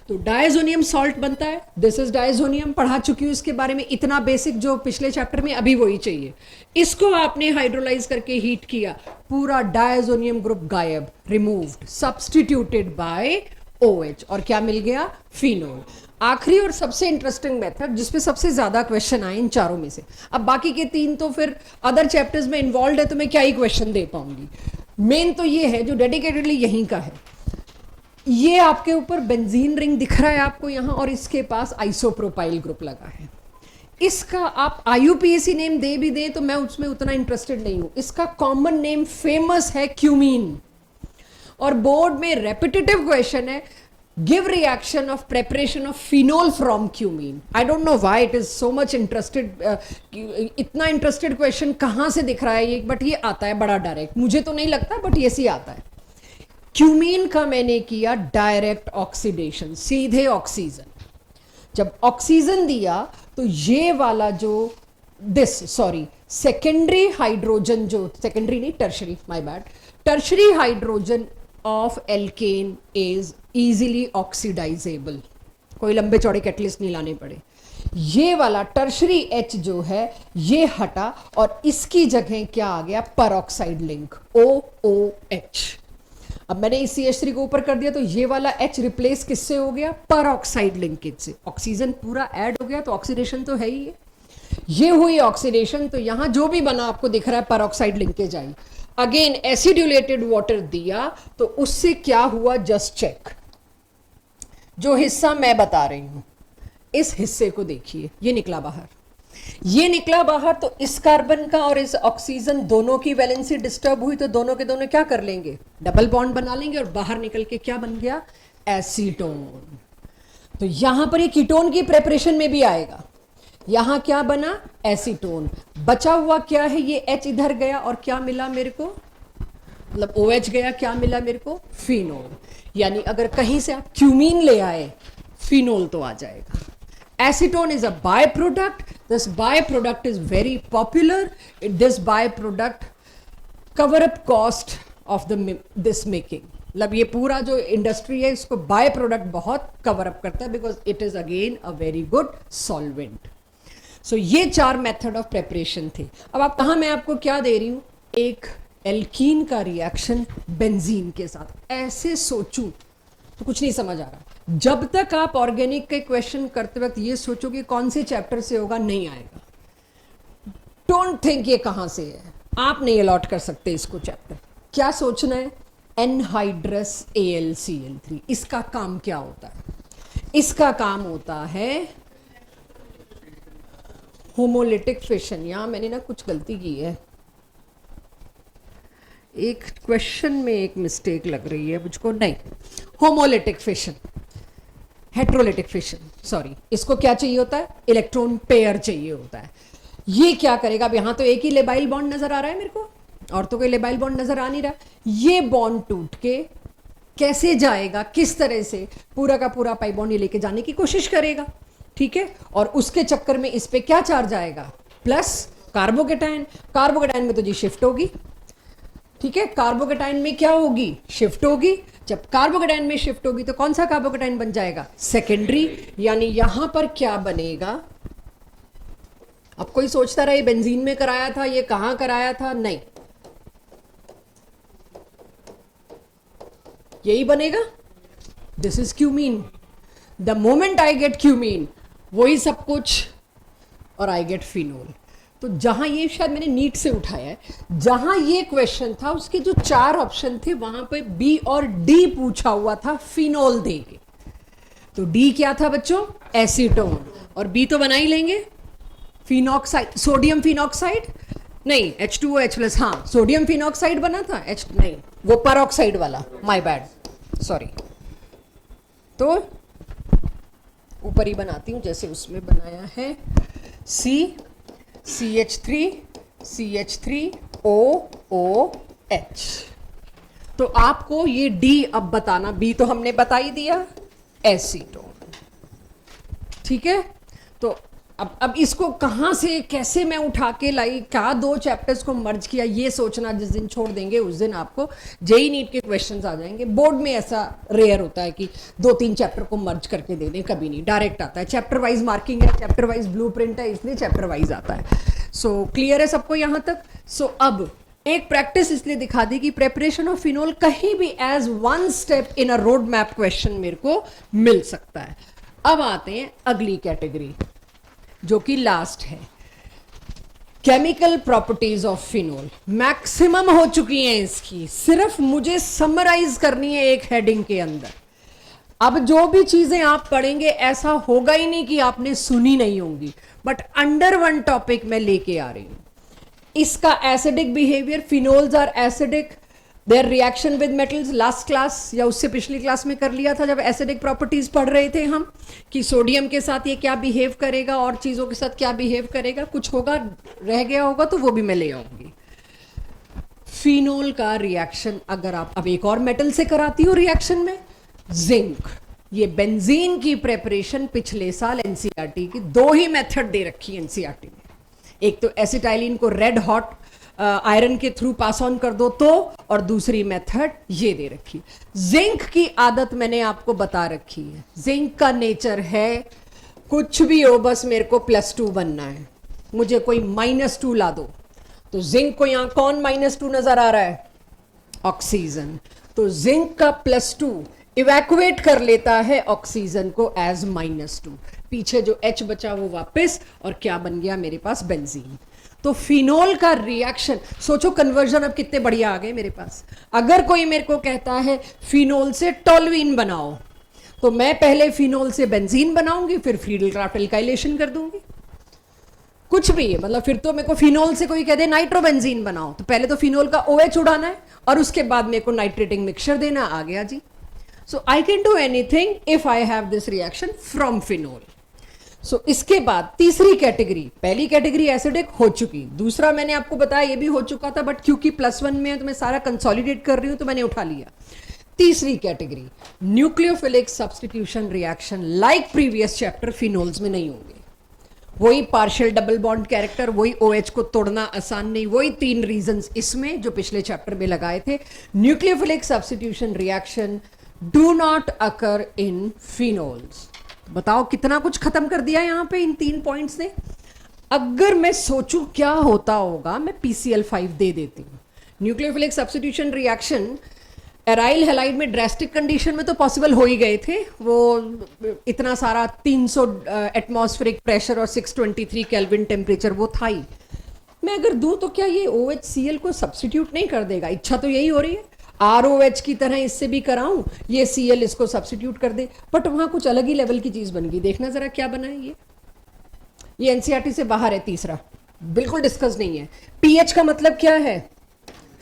तो डायजोनियम सॉल्ट बनता है, दिस इज डायजोनियम। पढ़ा चुकी हूं इसके बारे में, इतना बेसिक जो पिछले चैप्टर में, अभी वही चाहिए। इसको आपने हाइड्रोलाइज करके हीट किया, पूरा डायजोनियम ग्रुप गायब, रिमूव्ड, सब्स्टिट्यूटेड बाय OH, और क्या मिल गया? फिनोल। आखिरी और सबसे इंटरेस्टिंग मेथड जिसपे सबसे ज्यादा क्वेश्चन आए इन चारों में से, अब बाकी के तीन तो फिर अदर चैप्टर्स में इन्वॉल्व है तो मैं क्या ही क्वेश्चन दे पाऊंगी। मेन तो ये है जो डेडिकेटेडली यहीं का है। ये आपके ऊपर बेंजीन रिंग दिख रहा है आपको यहां, और इसके पास आइसोप्रोपाइल ग्रुप लगा है। इसका आप IUPAC नेम दे भी दें तो मैं उसमें उतना इंटरेस्टेड नहीं हूं। इसका कॉमन नेम फेमस है क्यूमीन, और बोर्ड में रेपिटेटिव क्वेश्चन है, give reaction of preparation of phenol from cumene. I don't know why it is so much interested, इतना इंटरेस्टेड क्वेश्चन कहां से दिख रहा है ये, बट ये आता है बड़ा डायरेक्ट। मुझे तो नहीं लगता बट ये सी आता है। क्यूमीन का मैंने किया डायरेक्ट ऑक्सीडेशन, सीधे ऑक्सीजन। जब ऑक्सीजन दिया तो ये वाला जो सेकेंडरी हाइड्रोजन, जो सेकेंडरी नहीं tertiary, my bad, tertiary hydrogen of alkane is easily oxidisable. कोई लंबे चौड़े कैटलिस्ट नहीं लाने पड़े। ये वाला टर्शरी H जो है ये हटा और इसकी जगह क्या आ गया, परऑक्साइड लिंक OOH। अब मैंने इस CH3 को ऊपर कर दिया तो ये वाला H रिप्लेस किससे हो गया, परऑक्साइड लिंकेज से। ऑक्सीजन पूरा ऐड हो गया तो ऑक्सीडेशन तो है ही है, ये हुई ऑक्सीडेशन। तो यहां जो भी बना आपको दिख रहा है परऑक्साइड लिंकेज आई। अगेन एसिडुलेटेड वाटर दिया तो उससे क्या हुआ, जस्ट चेक। जो हिस्सा मैं बता रही हूं इस हिस्से को देखिए, ये निकला बाहर, ये निकला बाहर। तो इस कार्बन का और इस ऑक्सीजन दोनों की वैलेंसी डिस्टर्ब हुई तो दोनों के दोनों क्या कर लेंगे, डबल बॉन्ड बना लेंगे और बाहर निकल के क्या बन गया, एसीटोन। तो यहां पर ये कीटोन की प्रेपरेशन में भी आएगा। यहां क्या बना, एसीटोन। बचा हुआ क्या है, ये H इधर गया और क्या मिला मेरे को, मतलब OH गया, क्या मिला मेरे को, फिनोल। यानी अगर कहीं से आप क्यूमीन ले आए, फिनोल तो आ जाएगा। Acetone is a byproduct. This byproduct is very popular. This byproduct cover up cost of this making. मतलब ये पूरा जो इंडस्ट्री है इसको बाय प्रोडक्ट बहुत कवर अप करता है because it is again a very good solvent. So ये 4 मेथड ऑफ प्रेपरेशन थे। अब आप कहा मैं आपको क्या दे रही हूं, एक एल्कीन का रिएक्शन बेंजीन के साथ। ऐसे सोचूं तो कुछ नहीं समझ आ रहा। जब तक आप ऑर्गेनिक के क्वेश्चन करते वक्त ये सोचोगे कौन से चैप्टर से होगा, नहीं आएगा। डोंट थिंक ये कहां से है, आप नहीं अलॉट कर सकते इसको चैप्टर। क्या सोचना है, एनहाइड्रस AlCl3। इसका काम क्या होता है, इसका काम होता है होमोलिटिक फिशन। यहां मैंने ना कुछ गलती की है, एक क्वेश्चन में एक मिस्टेक लग रही है मुझको। नहीं, homolytic fission, heterolytic fission, sorry. इसको क्या चाहिए होता है, इलेक्ट्रॉन पेयर चाहिए होता है। ये क्या करेगा, अब यहां तो एक ही लेबाइल बॉन्ड नजर आ रहा है मेरे को, और तो कोई लेबाइल बॉन्ड नजर आ नहीं रहा। ये बॉन्ड टूट के कैसे जाएगा, किस तरह से, पूरा का पूरा पाई बॉन्ड ये लेके जाने की कोशिश करेगा, ठीक है। और उसके चक्कर में इस पे क्या चार्ज आएगा, प्लस कार्बोकेटाइन। कार्बोकेटाइन में तो जी शिफ्ट होगी, ठीक है। कार्बोकेटाइन में क्या होगी, शिफ्ट होगी। जब कार्बोकेटाइन में शिफ्ट होगी तो कौन सा कार्बोकेटाइन बन जाएगा, सेकेंडरी। यानी यहां पर क्या बनेगा, अब कोई सोचता रहा ये बेंजीन में कराया था, ये कहां कराया था, नहीं, यही बनेगा। This is cumene. The moment I get cumene, वही सब कुछ, और आई गेट फिनोल। तो जहां ये शायद मैंने नीट से उठाया है, जहां ये क्वेश्चन था उसके जो 4 ऑप्शन थे वहां पे B और D पूछा हुआ था, फिनोल देंगे। तो D क्या था बच्चों, एसीटोन, और B तो बना ही लेंगे, फिनॉक्साइड, सोडियम फिनॉक्साइड, नहीं H2OH+, हाँ सोडियम फिनॉक्साइड बना था, H नहीं, वो परऑक्साइड वाला, माय बैड, सॉरी। तो ऊपर ही बनाती हूं जैसे उसमें बनाया है, CH3 OOH। तो आपको ये D अब बताना, B तो हमने बता ही दिया, एसीटोन, ठीक है। तो अब इसको कहां से कैसे मैं उठा के लाई, क्या 2 चैप्टर्स को मर्ज किया, ये सोचना जिस दिन छोड़ देंगे उस दिन आपको जेई नीट के क्वेश्चंस आ जाएंगे। बोर्ड में ऐसा रेयर होता है कि 2-3 चैप्टर को मर्ज करके दे दें, कभी नहीं, डायरेक्ट आता है। चैप्टर वाइज मार्किंग है, चैप्टर वाइज ब्लूप्रिंट है, इसलिए चैप्टर वाइज आता है। सो क्लियर है सबको यहां तक। सो अब एक प्रैक्टिस इसलिए दिखा दी कि प्रेपरेशन ऑफ फिनोल कहीं भी as 1 step in a road map question मेरे को मिल सकता है। अब आते हैं अगली कैटेगरी जो कि लास्ट है, chemical properties of phenol. Maximum हो चुकी हैं इसकी, सिर्फ मुझे समराइज करनी है एक हेडिंग के अंदर। अब जो भी चीजें आप पढ़ेंगे ऐसा होगा ही नहीं कि आपने सुनी नहीं होंगी, बट अंडर 1 टॉपिक मैं लेके आ रही हूं। इसका acidic behaviour, phenols are acidic, their reaction with metals, last class या उससे पिछली क्लास में कर लिया था जब एसिडिक प्रॉपर्टीज पढ़ रहे थे हम, कि सोडियम के साथ ये क्या बिहेव करेगा और चीजों के साथ क्या बिहेव करेगा। कुछ होगा, रह गया होगा तो वो भी मैं ले आऊंगी। फिनोल का रिएक्शन अगर आप अब एक और मेटल से कराती हो रिएक्शन में, जिंक। ये बेंजीन की प्रेपरेशन पिछले साल एनसीईआरटी की 2 ही मेथड दे रखी है एनसीईआरटी में। एक तो एसिटाइलिन को रेड हॉट आयरन के थ्रू पास ऑन कर दो तो, और दूसरी मेथड ये दे रखी। जिंक की आदत मैंने आपको बता रखी है। जिंक का नेचर है कुछ भी हो, बस मेरे को +2 बनना है, मुझे कोई -2 ला दो। तो जिंक को यहां कौन -2 नजर आ रहा है? ऑक्सीजन। तो जिंक का +2 इवैक्यूएट कर लेता है ऑक्सीजन को एज -2। पीछे जो H बचा वो वापस, और क्या बन गया मेरे पास? बेंजीन। तो फिनोल का रिएक्शन, सोचो कन्वर्जन अब कितने बढ़िया आ गए मेरे पास। अगर कोई मेरे को कहता है फिनोल से टोल्यूइन बनाओ, तो मैं पहले फिनोल से बेंजीन बनाऊंगी, फिर फ्रीडल क्राफ्ट एल्काइलेशन कर दूंगी। कुछ भी है, मतलब फिर तो मेरे को फिनोल से कोई कह दे नाइट्रोबेंजीन बनाओ, तो पहले तो फिनोल का OH उड़ाना है और उसके बाद मेरे को नाइट्रेटिंग मिक्सचर देना, आ गया जी। So I can do anything if I have this reaction from phenol. So इसके बाद तीसरी कैटेगरी, पहली कैटेगरी एसिडिक हो चुकी, दूसरा मैंने आपको बताया ये भी हो चुका था, बट क्योंकि +1 में है तो मैं सारा कंसोलिडेट कर रही हूं तो मैंने उठा लिया। तीसरी category nucleophilic substitution reaction, like previous chapter phenols में नहीं होंगे। वही पार्शियल डबल बॉन्ड कैरेक्टर, वही OH को तोड़ना आसान नहीं, वही 3 रीजंस इसमें जो पिछले चैप्टर में लगाए थे। Nucleophilic substitution reaction do not occur in phenols. बताओ कितना कुछ खत्म कर दिया यहां पे इन 3 पॉइंट्स ने। अगर मैं सोचूं क्या होता होगा, मैं PCl5 दे देती हूं। Nucleophilic substitution reaction aryl halide में ड्रेस्टिक कंडीशन में तो पॉसिबल हो ही गए थे, वो इतना सारा 300 एटमॉस्फेरिक प्रेशर और 623 केल्विन टेम्परेचर वो था ही। मैं अगर दूं तो क्या ये OHCl को सब्स्टिट्यूट नहीं कर देगा? इच्छा तो यही हो रही है, ROH की तरह इससे भी कराऊं, ये Cl इसको सब्स्टिट्यूट कर दे, बट वहां कुछ अलग ही लेवल की चीज बन गई। देखना जरा क्या बना है ये NCERT से बाहर है, तीसरा बिल्कुल डिस्कस नहीं है। pH का मतलब क्या है?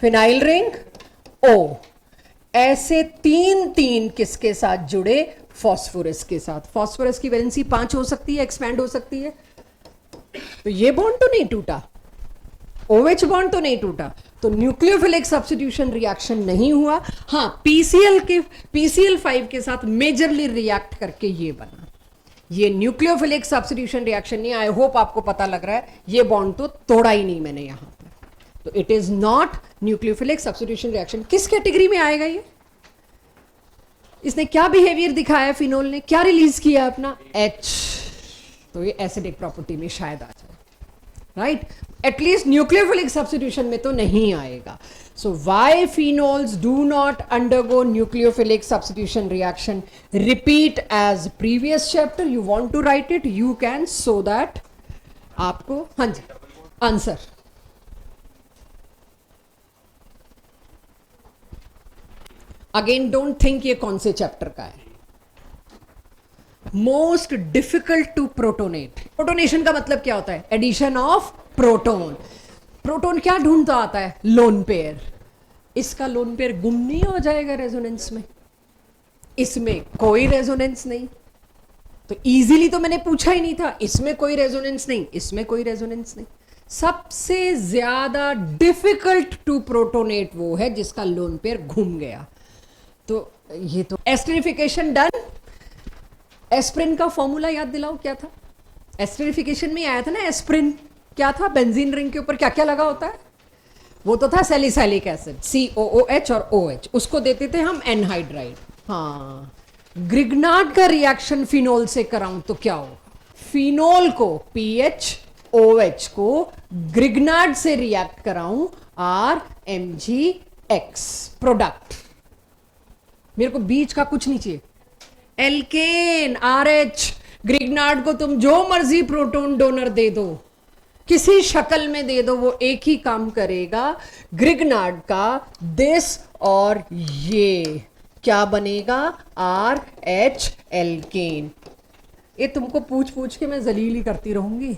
फिनाइल रिंग O, ऐसे 3 किसके साथ जुड़े? फास्फोरस के साथ। फास्फोरस की वैलेंसी 5 हो सकती है, एक्सपैंड हो सकती है, तो ये बॉन्ड तो नहीं टूटा, OH बॉन्ड तो नहीं टूटा, तो न्यूक्लियोफिलिक सब्स्टिट्यूशन रिएक्शन नहीं हुआ। हाँ, PCl5 के साथ मेजरली रिएक्ट करके ये बना। ये न्यूक्लियोफिलिक सब्स्टिट्यूशन रिएक्शन नहीं। आई होप आपको पता लग रहा है, ये बॉन्ड तो तोड़ा ही नहीं मैंने यहां पर, तो it is not nucleophilic substitution reaction. किस कैटेगरी में आएगा ये? इसने क्या बिहेवियर दिखाया? फिनोल ने क्या रिलीज किया अपना? H, तो ये एसिडिक प्रॉपर्टी में शायद आ जाए, राइट? एटलीस्ट न्यूक्लियोफिलिक सब्स्टिट्यूशन में तो नहीं आएगा। So why phenols do not undergo nucleophilic substitution reaction? Repeat as previous chapter. You want to write it, you can, so that आपको, हाँ जी, आंसर अगेन डोंट थिंक ये कौन से चैप्टर का है। Most difficult to protonate. Protonation का मतलब क्या होता है? Addition of proton. प्रोटोन क्या ढूंढता आता है? Lone pair. इसका लोन पेयर गुम नहीं हो जाएगा रेजोनेंस में? इसमें कोई रेजोनेंस नहीं, तो इजीली तो मैंने पूछा ही नहीं था। इसमें कोई रेजोनेंस नहीं, इसमें कोई रेजोनेंस नहीं। सबसे ज्यादा डिफिकल्ट टू प्रोटोनेट वो है जिसका लोन पेयर घूम गया। तो ये तो एस्टरिफिकेशन डन। एस्प्रिन का फॉर्मूला याद दिलाओ, क्या था? एस्टरिफिकेशन में आया था ना एस्प्रिन, क्या था? बेंजीन रिंग के ऊपर क्या क्या लगा होता है? वो तो था सैलिसाइलिक एसिड, COOH और OH, उसको देते थे हम एनहाइड्राइड। हाँ, ग्रिग्नार्ड का रिएक्शन फिनोल से कराऊं तो क्या होगा? फिनोल को PHOH को ग्रिग्नार्ड से रिएक्ट कराऊं, RMgX प्रोडक्ट। मेरे को बीच का कुछ नहीं चाहिए। एल्केन RH, ग्रिग्नार्ड को तुम जो मर्जी प्रोटॉन डोनर दे दो, किसी शक्ल में दे दो, वो एक ही काम करेगा। ग्रिग्नार्ड का दिस और ये क्या बनेगा? RH alkane. ये तुमको पूछ पूछ के मैं जलील ही करती रहूंगी।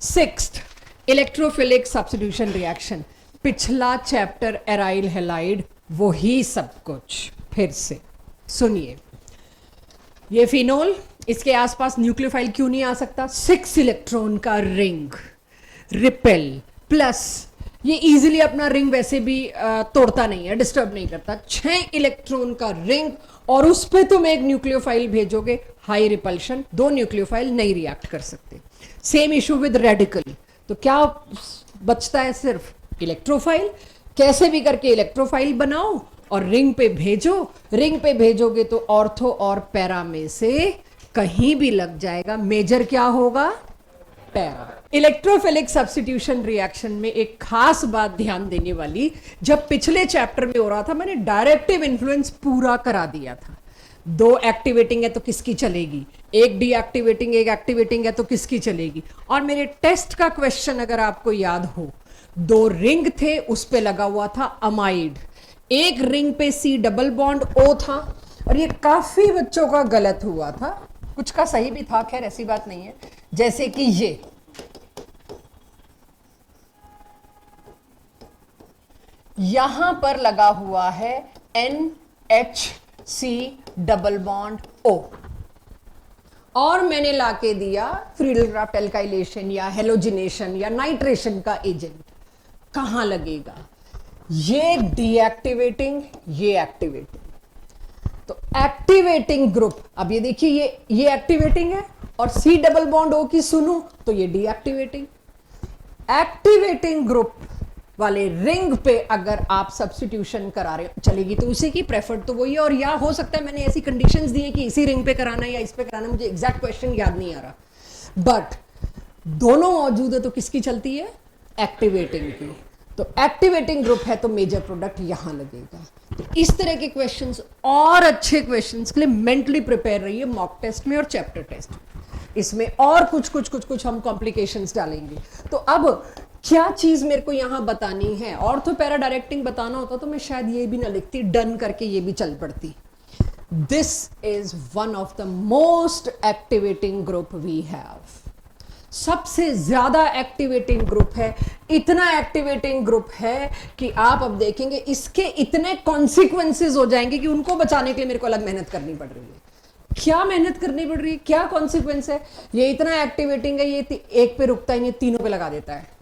6th इलेक्ट्रोफिलिक सब्स्टिट्यूशन रिएक्शन, पिछला चैप्टर एराइल हैलाइड, वही सब कुछ फिर से सुनिए। ये फिनोल, इसके आसपास न्यूक्लियोफाइल क्यों नहीं आ सकता? 6 इलेक्ट्रॉन का रिंग, रिपेल प्लस, ये इजीली अपना रिंग वैसे भी तोड़ता नहीं है, डिस्टर्ब नहीं करता। 6 इलेक्ट्रॉन का रिंग, और उस पर तुम एक न्यूक्लियोफाइल भेजोगे, हाई रिपल्शन, 2 न्यूक्लियोफाइल नहीं रिएक्ट कर सकते। सेम इशू विद रेडिकल, तो क्या बचता है? सिर्फ इलेक्ट्रोफाइल। कैसे भी करके इलेक्ट्रोफाइल बनाओ और रिंग पे भेजो। रिंग पे भेजोगे तो ऑर्थो और पैरा में से कहीं भी लग जाएगा, मेजर क्या होगा, पैरा। इलेक्ट्रोफिलिक सब्स्टिट्यूशन रिएक्शन में एक खास बात ध्यान देने वाली, जब पिछले चैप्टर में हो रहा था मैंने डायरेक्टिव इन्फ्लुएंस पूरा करा दिया था। दो एक्टिवेटिंग है तो किसकी चलेगी, एक डीएक्टिवेटिंग एक एक्टिवेटिंग है तो किसकी चलेगी। और मेरे टेस्ट का क्वेश्चन अगर आपको याद हो, दो रिंग थे, उस पे लगा हुआ था अमाइड, एक रिंग पे सी डबल बॉन्ड ओ था, और ये काफी बच्चों का गलत हुआ था, कुछ का सही भी था, खैर ऐसी बात नहीं है। जैसे कि ये यहां पर लगा हुआ है NHC डबल बॉन्ड O, और मैंने लाके दिया फ्रीडल-क्राफ्ट एल्काइलेशन या हेलोजिनेशन या नाइट्रेशन का एजेंट, कहां लगेगा, ये डीएक्टिवेटिंग ये एक्टिवेटिंग। तो एक्टिवेटिंग ग्रुप, अब ये देखिए ये एक्टिवेटिंग है, और सी डबल बॉन्ड ओ की सुनू तो ये डीएक्टिवेटिंग। एक्टिवेटिंग ग्रुप वाले रिंग पे अगर आप सब्स्टिट्यूशन करा रहे हो चलेगी तो उसी की प्रेफर्ड तो वही है। और या हो सकता है मैंने ऐसी कंडीशंस दी है कि इसी रिंग पे कराना है या इस पे कराना है, मुझे एग्जैक्ट क्वेश्चन याद नहीं आ रहा, बट दोनों मौजूद है तो किसकी चलती है, एक्टिवेटिंग की। तो एक्टिवेटिंग ग्रुप है तो मेजर प्रोडक्ट यहां लगेगा। तो इस तरह के क्वेश्चंस और अच्छे क्वेश्चंस के लिए मेंटली प्रिपेयर रहिए मॉक टेस्ट में और चैप्टर टेस्ट में, इसमें और कुछ हम कॉम्प्लिकेशंस डालेंगे। तो अब क्या चीज मेरे को यहां बतानी है, और तो पैरा डायरेक्टिंग बताना होता तो मैं शायद ये भी ना लिखती, डन करके ये भी चल पड़ती। This is one of the most activating group we have, सबसे ज्यादा एक्टिवेटिंग ग्रुप है। इतना एक्टिवेटिंग ग्रुप है कि आप अब देखेंगे इसके इतने कॉन्सिक्वेंसेस हो जाएंगे कि उनको बचाने के लिए मेरे को अलग मेहनत करनी पड़ रही है। क्या मेहनत करनी पड़ रही है, क्या कॉन्सिक्वेंस है, ये इतना एक्टिवेटिंग है, ये एक पे रुकता ही नहीं, तीनों पे लगा देता है।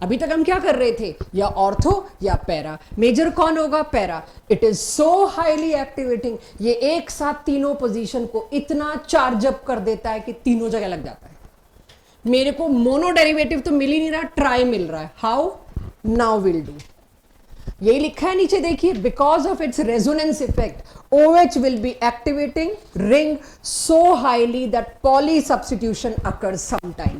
अभी तक हम क्या कर रहे थे, या ऑर्थो या पैरा, मेजर कौन होगा, para. It is so highly activating, ये एक साथ तीनों पोजीशन को इतना चार्ज अप कर देता है कि तीनों जगह लग जाता है। मेरे को मोनो डेरिवेटिव तो मिल ही नहीं रहा, ट्राई मिल रहा है। How, now will do. यही लिखा है नीचे देखिए, because of its resonance effect OH will be activating ring so highly that poly substitution occurs sometime।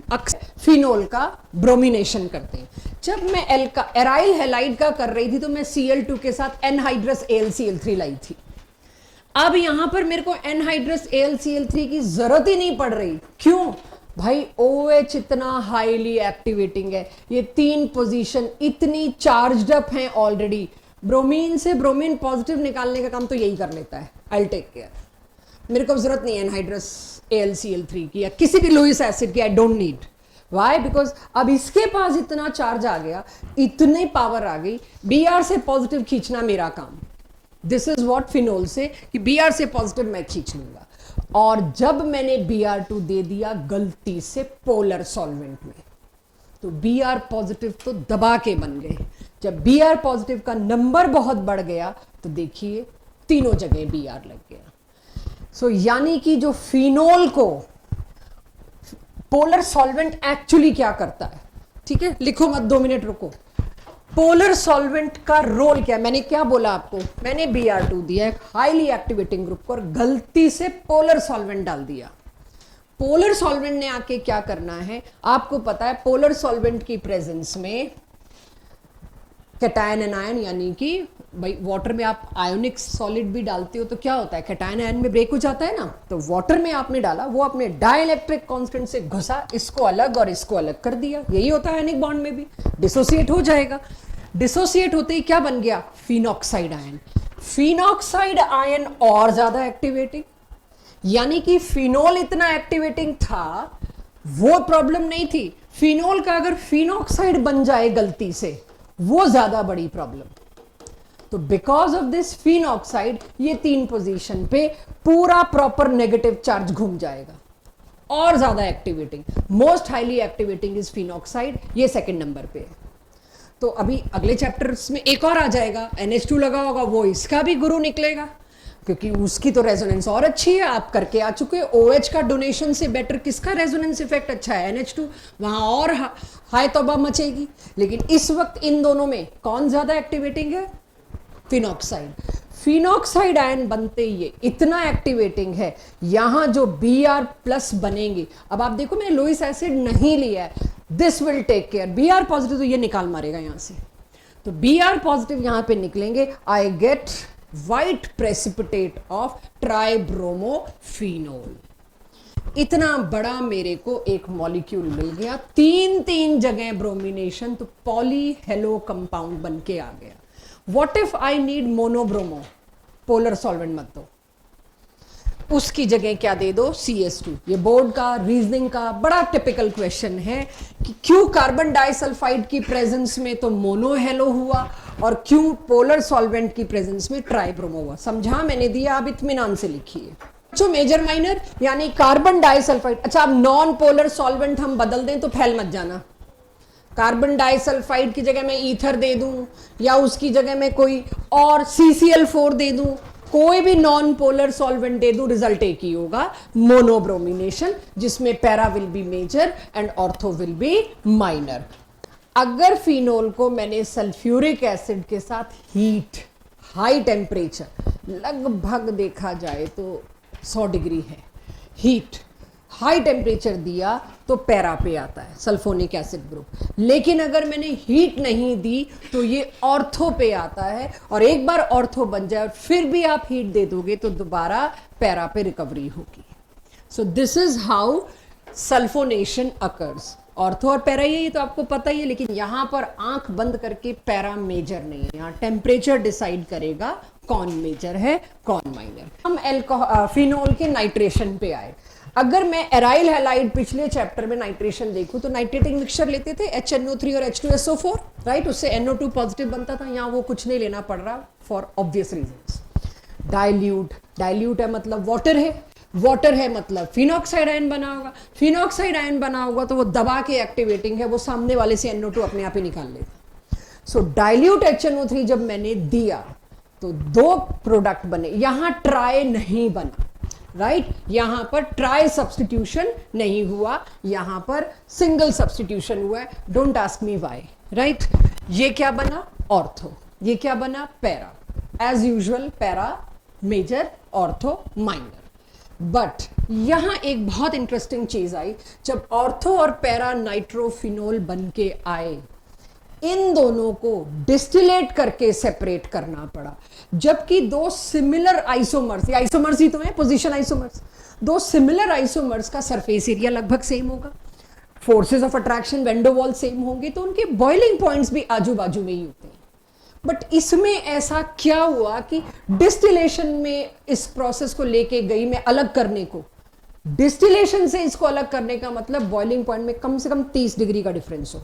Phenol का ब्रोमिनेशन करते हैं। जब मैं एराइल हैलाइड का कर रही थी तो मैं Cl2 के साथ एनहाइड्रस AlCl3 लाई थी। अब यहां पर मेरे को एनहाइड्रस AlCl3 की जरूरत ही नहीं पड़ रही। क्यों भाई, OH इतना हाईली एक्टिवेटिंग है, ये तीन पोजीशन इतनी चार्ज्ड अप हैं ऑलरेडी। ब्रोमीन से ब्रोमीन पॉजिटिव निकालने का काम तो यही कर लेता है, आई टेक केयर। मेरे को जरूरत नहीं है एनहाइड्रस AlCl3 की या किसी भी लुइस एसिड की, I don't need. Why, because अब इसके पास इतना चार्ज आ गया, इतनी पावर आ गई, Br से पॉजिटिव खींचना मेरा काम। दिस इज वॉट फिनोल से कि Br से पॉजिटिव मैं खींच लूंगा। और जब मैंने Br2 दे दिया गलती से पोलर सॉल्वेंट में, तो Br पॉजिटिव तो दबा के बन गए। जब Br पॉजिटिव का नंबर बहुत बढ़ गया तो देखिए तीनों जगह Br लग गया। सो यानी कि जो फिनोल को पोलर सॉल्वेंट एक्चुअली क्या करता है, ठीक है, लिखो मत, 2 मिनट रुको। पोलर सॉल्वेंट का रोल क्या है, मैंने क्या बोला आपको, मैंने Br2 दिया एक हाईली एक्टिवेटिंग ग्रुप को और गलती से पोलर सॉल्वेंट डाल दिया। पोलर सॉल्वेंट ने आके क्या करना है, आपको पता है पोलर सॉल्वेंट की प्रेजेंस में कैटायन एनायन, यानी कि भाई वाटर में आप आयोनिक सॉलिड भी डालते हो तो क्या होता है, कैटायन आयन में ब्रेक हो जाता है ना। तो वाटर में आपने डाला, वो अपने डाइलेक्ट्रिक कांस्टेंट से घुसा, इसको अलग और इसको अलग कर दिया। यही होता है आयनिक बॉन्ड में भी, डिसोसिएट हो जाएगा। डिसोसिएट होते ही क्या बन गया, फिनॉक्साइड आयन। फिनॉक्साइड आयन और ज्यादा एक्टिवेटिंग, यानी कि फिनोल इतना एक्टिवेटिंग था, वो प्रॉब्लम नहीं थी। फिनोल का अगर फिनॉक्साइड बन जाए गलती से, वो ज्यादा बड़ी प्रॉब्लम। तो बिकॉज ऑफ दिस फिनॉक्साइड ये तीन पोजीशन पे पूरा प्रॉपर नेगेटिव चार्ज घूम जाएगा और ज्यादा activating. Most highly activating is phenoxide, ये सेकंड नंबर पे है। तो अभी अगले चैप्टर्स में एक और आ जाएगा, NH2 लगा होगा, वो इसका भी गुरु निकलेगा क्योंकि उसकी तो रेजोनेंस और अच्छी है, आप करके आ चुके। OH का डोनेशन से बेटर किसका रेजोनेंस इफेक्ट अच्छा है, NH2, वहां और हाय तौबा मचेगी। लेकिन इस वक्त इन दोनों में कौन ज्यादा एक्टिवेटिंग है, फिनॉक्साइड। फिनॉक्साइड आयन बनते ये इतना एक्टिवेटिंग है, यहां जो Br प्लस बनेंगे, अब आप देखो मैंने लोइस एसिड नहीं लिया है, this will take care, Br positive तो ये निकाल मारेगा यहां से, तो Br पॉजिटिव यहां पे निकलेंगे, I get white precipitate of tribromophenol. इतना बड़ा मेरे को एक मॉलिक्यूल मिल गया, तीन जगह ब्रोमिनेशन, तो पॉली हेलो कंपाउंड बन के आ गया। What if I need monobromo, polar solvent मत दो, उसकी जगह क्या दे दो, CS2। ये बोर्ड का रीजनिंग का बड़ा टिपिकल क्वेश्चन है कि क्यों कार्बन डाइसल्फाइड की प्रेजेंस में तो मोनो हेलो हुआ और क्यों पोलर सॉल्वेंट की प्रेजेंस में ट्राइब्रोमो हुआ। समझा मैंने दिया, आप इत्मीनान से लिखिए। जो मेजर माइनर यानी कार्बन डाइसल्फाइड, अच्छा अब नॉन पोलर सॉल्वेंट हम बदल दें तो फैल मत जाना, कार्बन डाइसल्फाइड की जगह मैं ईथर दे दूं या उसकी जगह मैं कोई और CCl4 दे दूं, कोई भी नॉन पोलर सॉल्वेंट दे दूं, रिजल्ट एक ही होगा, मोनोब्रोमिनेशन, जिसमें para will be major and ortho will be minor. अगर फिनोल को मैंने सल्फ्यूरिक एसिड के साथ हीट, हाई टेम्परेचर, लगभग देखा जाए तो 100 डिग्री है हीट, हाई टेम्परेचर दिया तो पैरा पे आता है सल्फोनिक एसिड ग्रुप, लेकिन अगर मैंने हीट नहीं दी तो ये ऑर्थो पे आता है, और एक बार ऑर्थो बन जाए और फिर भी आप हीट दे दोगे तो दोबारा पैरा पे रिकवरी होगी। सो this is how sulphonation occurs. Ortho और पैरा ये तो आपको पता ही है, लेकिन यहां पर आंख बंद करके पैरा मेजर नहीं है, यहां टेम्परेचर डिसाइड करेगा कौन मेजर है कौन माइनर। हम फिनोल के नाइट्रेशन पे आए। अगर मैं एराइल हैलाइड पिछले चैप्टर में नाइट्रेशन देखूं तो नाइट्रेटिंग मिक्सचर लेते थे HNO3 और H2SO4, राइट, उससे NO2 पॉजिटिव बनता था, यहां वो कुछ नहीं लेना पड़ रहा for obvious reasons. Dilute, dilute है मतलब वाटर है, वाटर है मतलब फिनॉक्साइड आयन बना होगा, फिनॉक्साइड आयन बना होगा तो वो दबा के एक्टिवेटिंग है, वो सामने वाले से NO2 अपने आप ही निकाल लेगा। सो डाइल्यूट HNO3 जब मैंने दिया तो 2 प्रोडक्ट बने, यहां ट्राई नहीं बना, राइट, यहां पर ट्राई सब्स्टिट्यूशन नहीं हुआ, यहां पर सिंगल सब्स्टिट्यूशन हुआ है। Don't ask me why, right. ये क्या बना, ऑर्थो, ये क्या बना, para, as usual para major, ortho minor. But यहां एक बहुत इंटरेस्टिंग चीज आई, जब ऑर्थो और पैरा नाइट्रोफिनोल बन के आए, इन दोनों को डिस्टिलेट करके सेपरेट करना पड़ा, जबकि 2 सिमिलर आइसोमर्स, ये आइसोमर्स ही तो है, पोजीशन आइसोमर्स, 2 सिमिलर आइसोमर्स का सरफेस एरिया लगभग सेम होगा, फोर्सेस ऑफ अट्रैक्शन वेंडोवॉल सेम होंगे, तो उनके बॉइलिंग पॉइंट्स भी आजू बाजू में ही होते हैं। बट इसमें ऐसा क्या हुआ कि डिस्टिलेशन में इस प्रोसेस को लेके गई मैं अलग करने को, डिस्टिलेशन से इसको अलग करने का मतलब बॉइलिंग पॉइंट में कम से कम 30 डिग्री का डिफरेंस हो।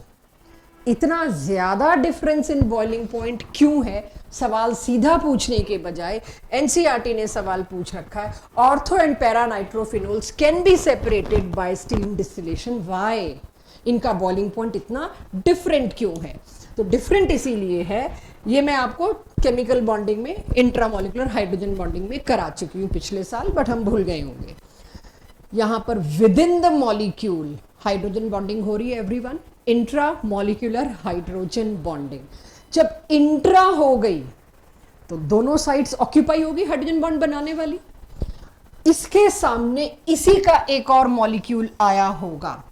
इतना ज्यादा डिफरेंस इन बॉइलिंग पॉइंट क्यों है, सवाल सीधा पूछने के बजाय एनसीईआरटी ने सवाल पूछ रखा है, ortho and para nitrophenols can be separated by steam distillation, why, इनका बॉइलिंग पॉइंट इतना डिफरेंट क्यों है। तो डिफरेंट इसीलिए है, ये मैं आपको केमिकल बॉन्डिंग में, इंट्रामोलिकुलर हाइड्रोजन बॉन्डिंग में करा चुकी हूं पिछले साल, बट हम भूल गए होंगे। यहां पर with in the molecule hydrogen bonding हो रही है everyone, intra molecular hydrogen bonding. जब इंट्रा हो गई तो दोनों साइड्स ऑक्यूपाई होगी हाइड्रोजन बॉन्ड बनाने वाली, इसके सामने इसी का एक और मॉलिक्यूल आया होगा,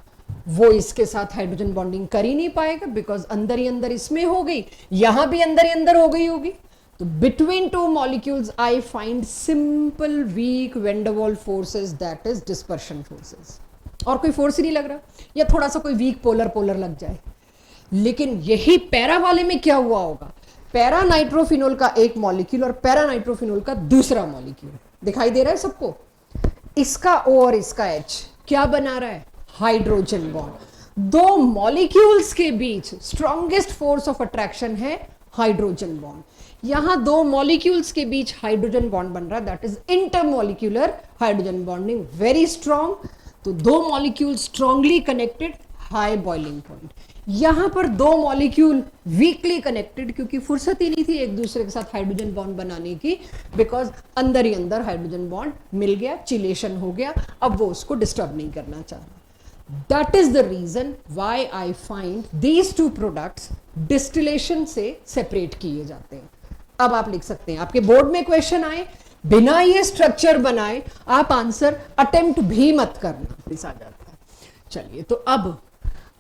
वो इसके साथ हाइड्रोजन बॉन्डिंग कर ही नहीं पाएगा, बिकॉज अंदर ही अंदर इसमें हो गई, यहां भी अंदर ही अंदर हो गई होगी। तो between 2 molecules I find simple weak van der Waals forces, that is dispersion forces, और कोई फोर्स ही नहीं लग रहा, या थोड़ा सा कोई वीक पोलर पोलर लग जाए। लेकिन यही पैरा वाले में क्या हुआ होगा, पैरा नाइट्रोफिनोल का एक मॉलिक्यूल और पैरा नाइट्रोफिनोल का दूसरा मॉलिक्यूल दिखाई दे रहा है सबको, इसका O और इसका H क्या बना रहा है, हाइड्रोजन बॉन्ड। 2 मॉलिक्यूल्स के बीच स्ट्रॉन्गेस्ट फोर्स ऑफ अट्रैक्शन है हाइड्रोजन बॉन्ड, यहां 2 मॉलिक्यूल्स के बीच हाइड्रोजन बॉन्ड बन रहा है, that is intermolecular hydrogen bonding, very strong. तो 2 molecule strongly connected, high boiling point. यहां पर 2 मॉलिक्यूल वीकली कनेक्टेड, क्योंकि फुर्सत ही नहीं थी एक दूसरे के साथ हाइड्रोजन बॉन्ड बनाने की, बिकॉज अंदर ही अंदर हाइड्रोजन बॉन्ड मिल गया, चिलेशन हो गया, अब वो उसको डिस्टर्ब नहीं करना चाह रहा। That is the reason why I find these 2 products distillation से separate किए जाते हैं। अब आप लिख सकते हैं, आपके बोर्ड में क्वेश्चन आए, बिना ये स्ट्रक्चर बनाए आप आंसर अटेम्प्ट भी मत करना, इस आ जाता है। चलिए, तो अब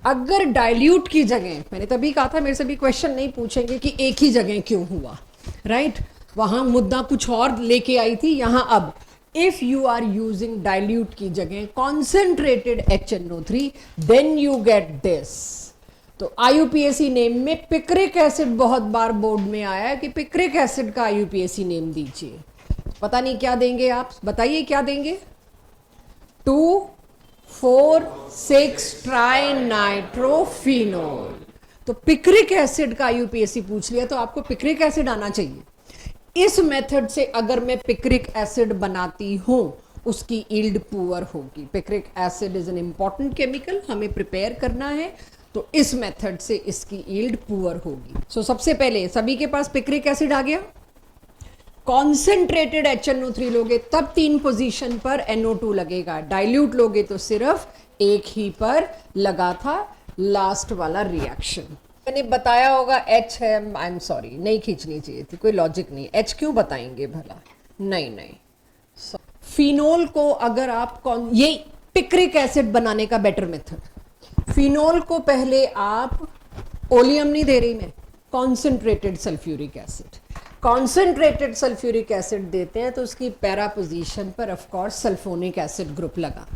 अगर डाइल्यूट की जगह, मैंने तभी कहा था मेरे से भी क्वेश्चन नहीं पूछेंगे कि एक ही जगह क्यों हुआ, राइट? वहां मुद्दा कुछ और लेके आई थी, यहां अब if you are using dilute की जगह concentrated HNO3 then you get this. तो IUPAC नेम में पिक्रिक एसिड बहुत बार बोर्ड में आया है कि पिक्रिक एसिड का IUPAC नेम दीजिए। पता नहीं क्या देंगे आप, बताइए क्या देंगे? 2,4,6 ट्राइनाइट्रोफिनोल। तो पिक्रिक एसिड का IUPAC पूछ लिया तो आपको पिक्रिक एसिड आना चाहिए। इस मेथड से अगर मैं पिक्रिक एसिड बनाती हूं उसकी यील्ड पुअर होगी। Picric acid is an important chemical, हमें प्रिपेयर करना है, तो इस मेथड से इसकी यील्ड पुअर होगी। सो सबसे पहले सभी के पास पिक्रिक एसिड आ गया। कॉन्सेंट्रेटेड HNO3 लोगे तब 3 पोजीशन पर NO2 लगेगा, डाइल्यूट लोगे तो सिर्फ एक ही पर लगा था, लास्ट वाला रिएक्शन। मैंने बताया होगा H है, आई एम सॉरी, नहीं खींचनी चाहिए थी, कोई लॉजिक नहीं। H क्यों बताएंगे भला? नहीं। फिनोल को अगर आप ये पिक्रिक एसिड बनाने का बेटर मेथड, फिनोल को पहले आप, ओलियम नहीं दे रही मैं, concentrated sulphuric acid, concentrated sulphuric acid देते हैं तो उसकी पैरा पोजीशन पर of course sulphonic acid group लगा।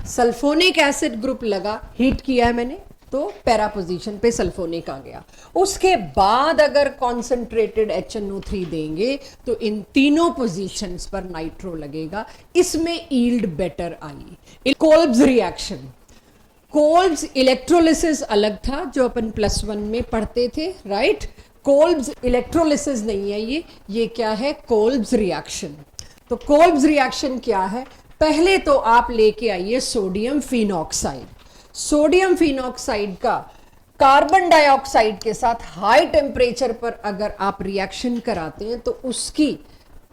सल्फोनिक एसिड ग्रुप लगा, हीट किया है मैंने, तो पैरा पोजीशन पे सल्फोनिक आ गया। उसके बाद अगर कॉन्सेंट्रेटेड HNO3 देंगे तो इन तीनों पोजीशंस पर नाइट्रो लगेगा, इसमें yield better I. Kolbe's reaction, Kolbe's electrolysis अलग था जो अपन +1 में पढ़ते थे, राइट? कोल्ब्स इलेक्ट्रोलिसिस नहीं है ये क्या है? Kolbe's reaction. तो कोल्ब्स रिएक्शन क्या है? पहले तो आप लेके आइए सोडियम फिनॉक्साइड। सोडियम फिनॉक्साइड का कार्बन डाइऑक्साइड के साथ हाई टेम्परेचर पर अगर आप रिएक्शन कराते हैं तो उसकी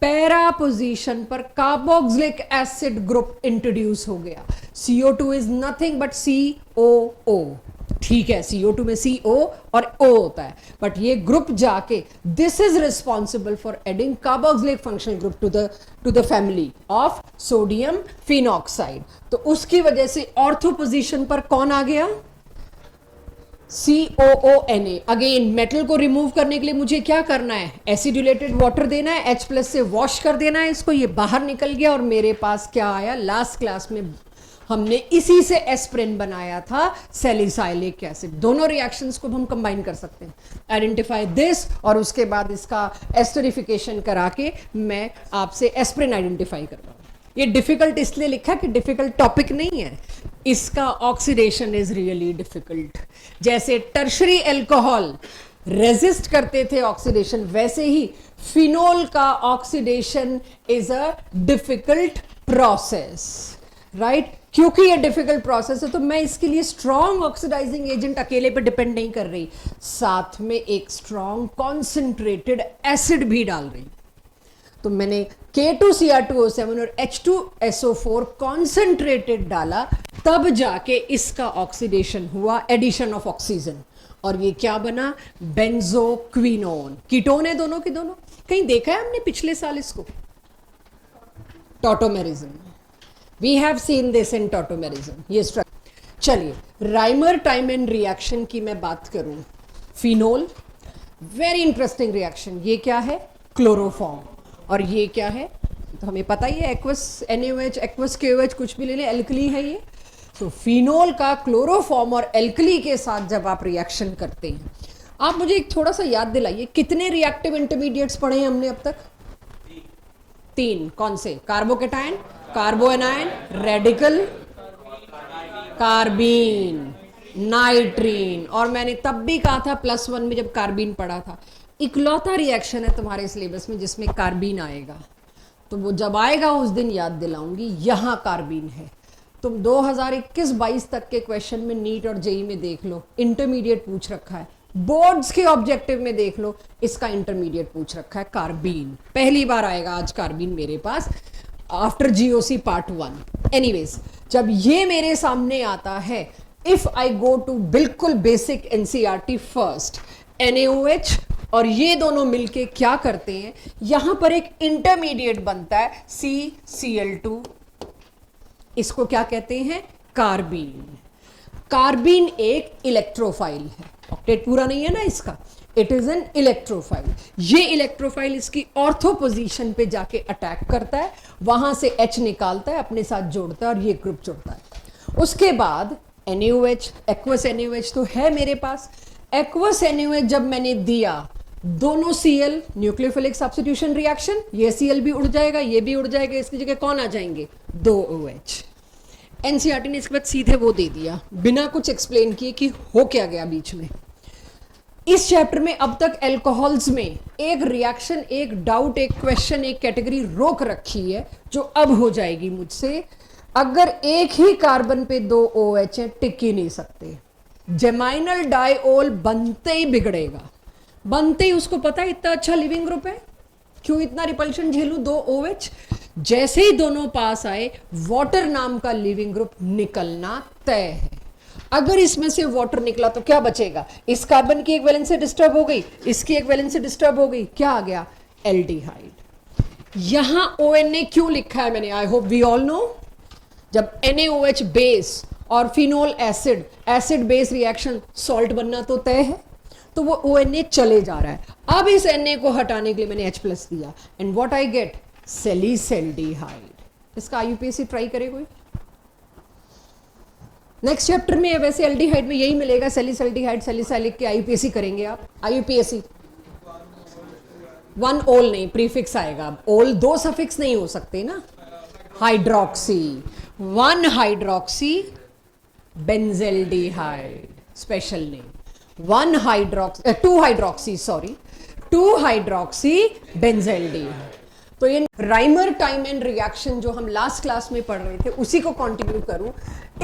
पैरा पोजीशन पर कार्बोक्सिलिक एसिड ग्रुप इंट्रोड्यूस हो गया। CO2 is nothing but COO, ठीक है, CO2 में CO और O होता है, बट ये ग्रुप जाके this is responsible for adding carboxylic functional group to the family of sodium phenoxide. तो उसकी वजह से ऑर्थो पोजीशन पर कौन आ गया? COONA। अगेन मेटल को रिमूव करने के लिए मुझे क्या करना है? एसिडुलेटेड वाटर देना है, H+ से वॉश कर देना है इसको, ये बाहर निकल गया और मेरे पास क्या आया? लास्ट क्लास में हमने इसी से एस्प्रिन बनाया था, सैलिसाइलिक एसिड। दोनों रिएक्शंस को हम कंबाइन कर सकते हैं, आइडेंटिफाई दिस, और उसके बाद इसका एस्टरिफिकेशन करा के मैं आपसे एस्प्रिन आइडेंटिफाई करवाऊँ। ये डिफिकल्ट इसलिए लिखा कि डिफिकल्ट टॉपिक नहीं है, इसका ऑक्सीडेशन इज रियली डिफिकल्ट। जैसे टर्शरी एल्कोहल रेजिस्ट करते थे ऑक्सीडेशन, वैसे ही फिनोल का oxidation is a difficult process, right? क्योंकि ये डिफिकल्ट प्रोसेस है तो मैं इसके लिए स्ट्रॉन्ग ऑक्सीडाइजिंग एजेंट अकेले पे डिपेंड नहीं कर रही, साथ में एक स्ट्रॉन्ग कॉन्सेंट्रेटेड एसिड भी डाल रही। तो मैंने K2Cr2O7 और H2SO4 कॉन्सेंट्रेटेड डाला, तब जाके इसका ऑक्सीडेशन हुआ, एडिशन ऑफ ऑक्सीजन, और ये क्या बना? बेंजोक्विनोन। कीटोन है दोनों के दोनों। कहीं देखा है हमने पिछले साल इसको? Tautomerism, we have seen this in tautomerism, ये स्ट्रक्चर। चलिए, राइमर टाइमन रिएक्शन की मैं बात करूं, फिनोल, वेरी इंटरेस्टिंग रिएक्शन। ये क्या है? क्लोरोफॉर्म। और ये क्या है? तो हमें पता ही है, एक्वस NaOH, एक्वस KOH, कुछ भी ले लें, एल्कली है ये। तो फिनोल का क्लोरोफॉर्म और एल्कली के साथ जब आप रिएक्शन करते हैं, आप मुझे एक थोड़ा सा याद दिलाइए, कितने रिएक्टिव इंटरमीडिएट्स पढ़े हैं हमने अब तक? 3। कौन से? Carbocation, कार्बोएनायन, radical, carbene, नाइट्रीन। और मैंने तब भी कहा था +1 में जब कार्बीन पढ़ा था, इकलौता रिएक्शन है तुम्हारे सिलेबस में जिसमें कार्बीन आएगा, तो वो जब आएगा उस दिन याद दिलाऊंगी, यहां कार्बीन है। तुम 2021-22 तक के क्वेश्चन में नीट और जेई में देख लो, इंटरमीडिएट पूछ रखा है, बोर्ड्स के ऑब्जेक्टिव में देख लो, इसका इंटरमीडिएट पूछ रखा है, कार्बीन। पहली बार आएगा आज कार्बीन मेरे पास आफ्टर GOC पार्ट 1। एनीवेज, जब ये मेरे सामने आता है, इफ आई गो टू बिल्कुल बेसिक NCERT फर्स्ट, NaOH और ये दोनों मिलके क्या करते हैं, यहां पर एक इंटरमीडिएट बनता है CCl2, इसको क्या कहते हैं, कार्बीन। कार्बीन एक इलेक्ट्रोफाइल है, ऑक्टेट पूरा नहीं है ना इसका, इट इज एन इलेक्ट्रोफाइल। ये इलेक्ट्रोफाइल इसकी ऑर्थो पोजीशन पे जाके अटैक करता है, वहां से H निकालता है, अपने साथ जोड़ता है और ये ग्रुप जोड़ता है। उसके बाद NaOH, एक्वस NaOH तो है मेरे पास। एक्वस NaOH जब मैंने दिया, दोनों Cl, न्यूक्लियोफिलिक सब्स्टिट्यूशन रिएक्शन, ये Cl भी उड़ जाएगा, ये भी उड़ जाएगा, इसकी जगह कौन आ जाएंगे, 2 OH। एनसीईआरटी ने इसके बाद सीधे वो दे दिया बिना कुछ एक्सप्लेन किए कि हो क्या गया बीच में। इस चैप्टर में अब तक अल्कोहल्स में एक रिएक्शन, एक डाउट, एक क्वेश्चन, एक कैटेगरी रोक रखी है जो अब हो जाएगी मुझसे। अगर एक ही कार्बन पे 2 OH है, टिक ही नहीं सकते। जेमाइनल डाइओल बनते ही बिगड़ेगा, बनते ही उसको पता है इतना अच्छा लिविंग ग्रुप है, क्यों इतना रिपल्शन झेलूं 2 OH। जैसे ही दोनों पास आए, वाटर नाम का लिविंग ग्रुप निकलना तय है। अगर इसमें से वाटर निकला तो क्या बचेगा, इस कार्बन की एक वैलेंसी डिस्टर्ब हो गई, इसकी एक वैलेंसी डिस्टर्ब हो गई, क्या आ गया, एल्डिहाइड। यहां ONA क्यों लिखा है मैंने, I hope we all know. जब NaOH बेस और phenol acid, acid base reaction, salt बनना तो तय है, तो वो ONA चले जा रहा है। अब इस Na को हटाने के लिए मैंने H+ दिया, एंड व्हाट आई गेट, सैलिसैल्डिहाइड। इसका IUPAC ट्राई करे कोई, नेक्स्ट चैप्टर में वैसे एल्डिहाइड में यही मिलेगा, सैलिसैल्डिहाइड, सैलिसैलिक के IUPAC करेंगे आप। IUPAC 1 ओल नहीं, प्रीफिक्स आएगा, ओल 2 सफिक्स नहीं हो सकते ना। Hydroxy, 1 hydroxy benzaldehyde, special name, 2 hydroxy, sorry 2 hydroxy benzaldehyde. तो ये राइमर टाइम एंड रिएक्शन जो हम लास्ट क्लास में पढ़ रहे थे, उसी को कंटिन्यू करूं।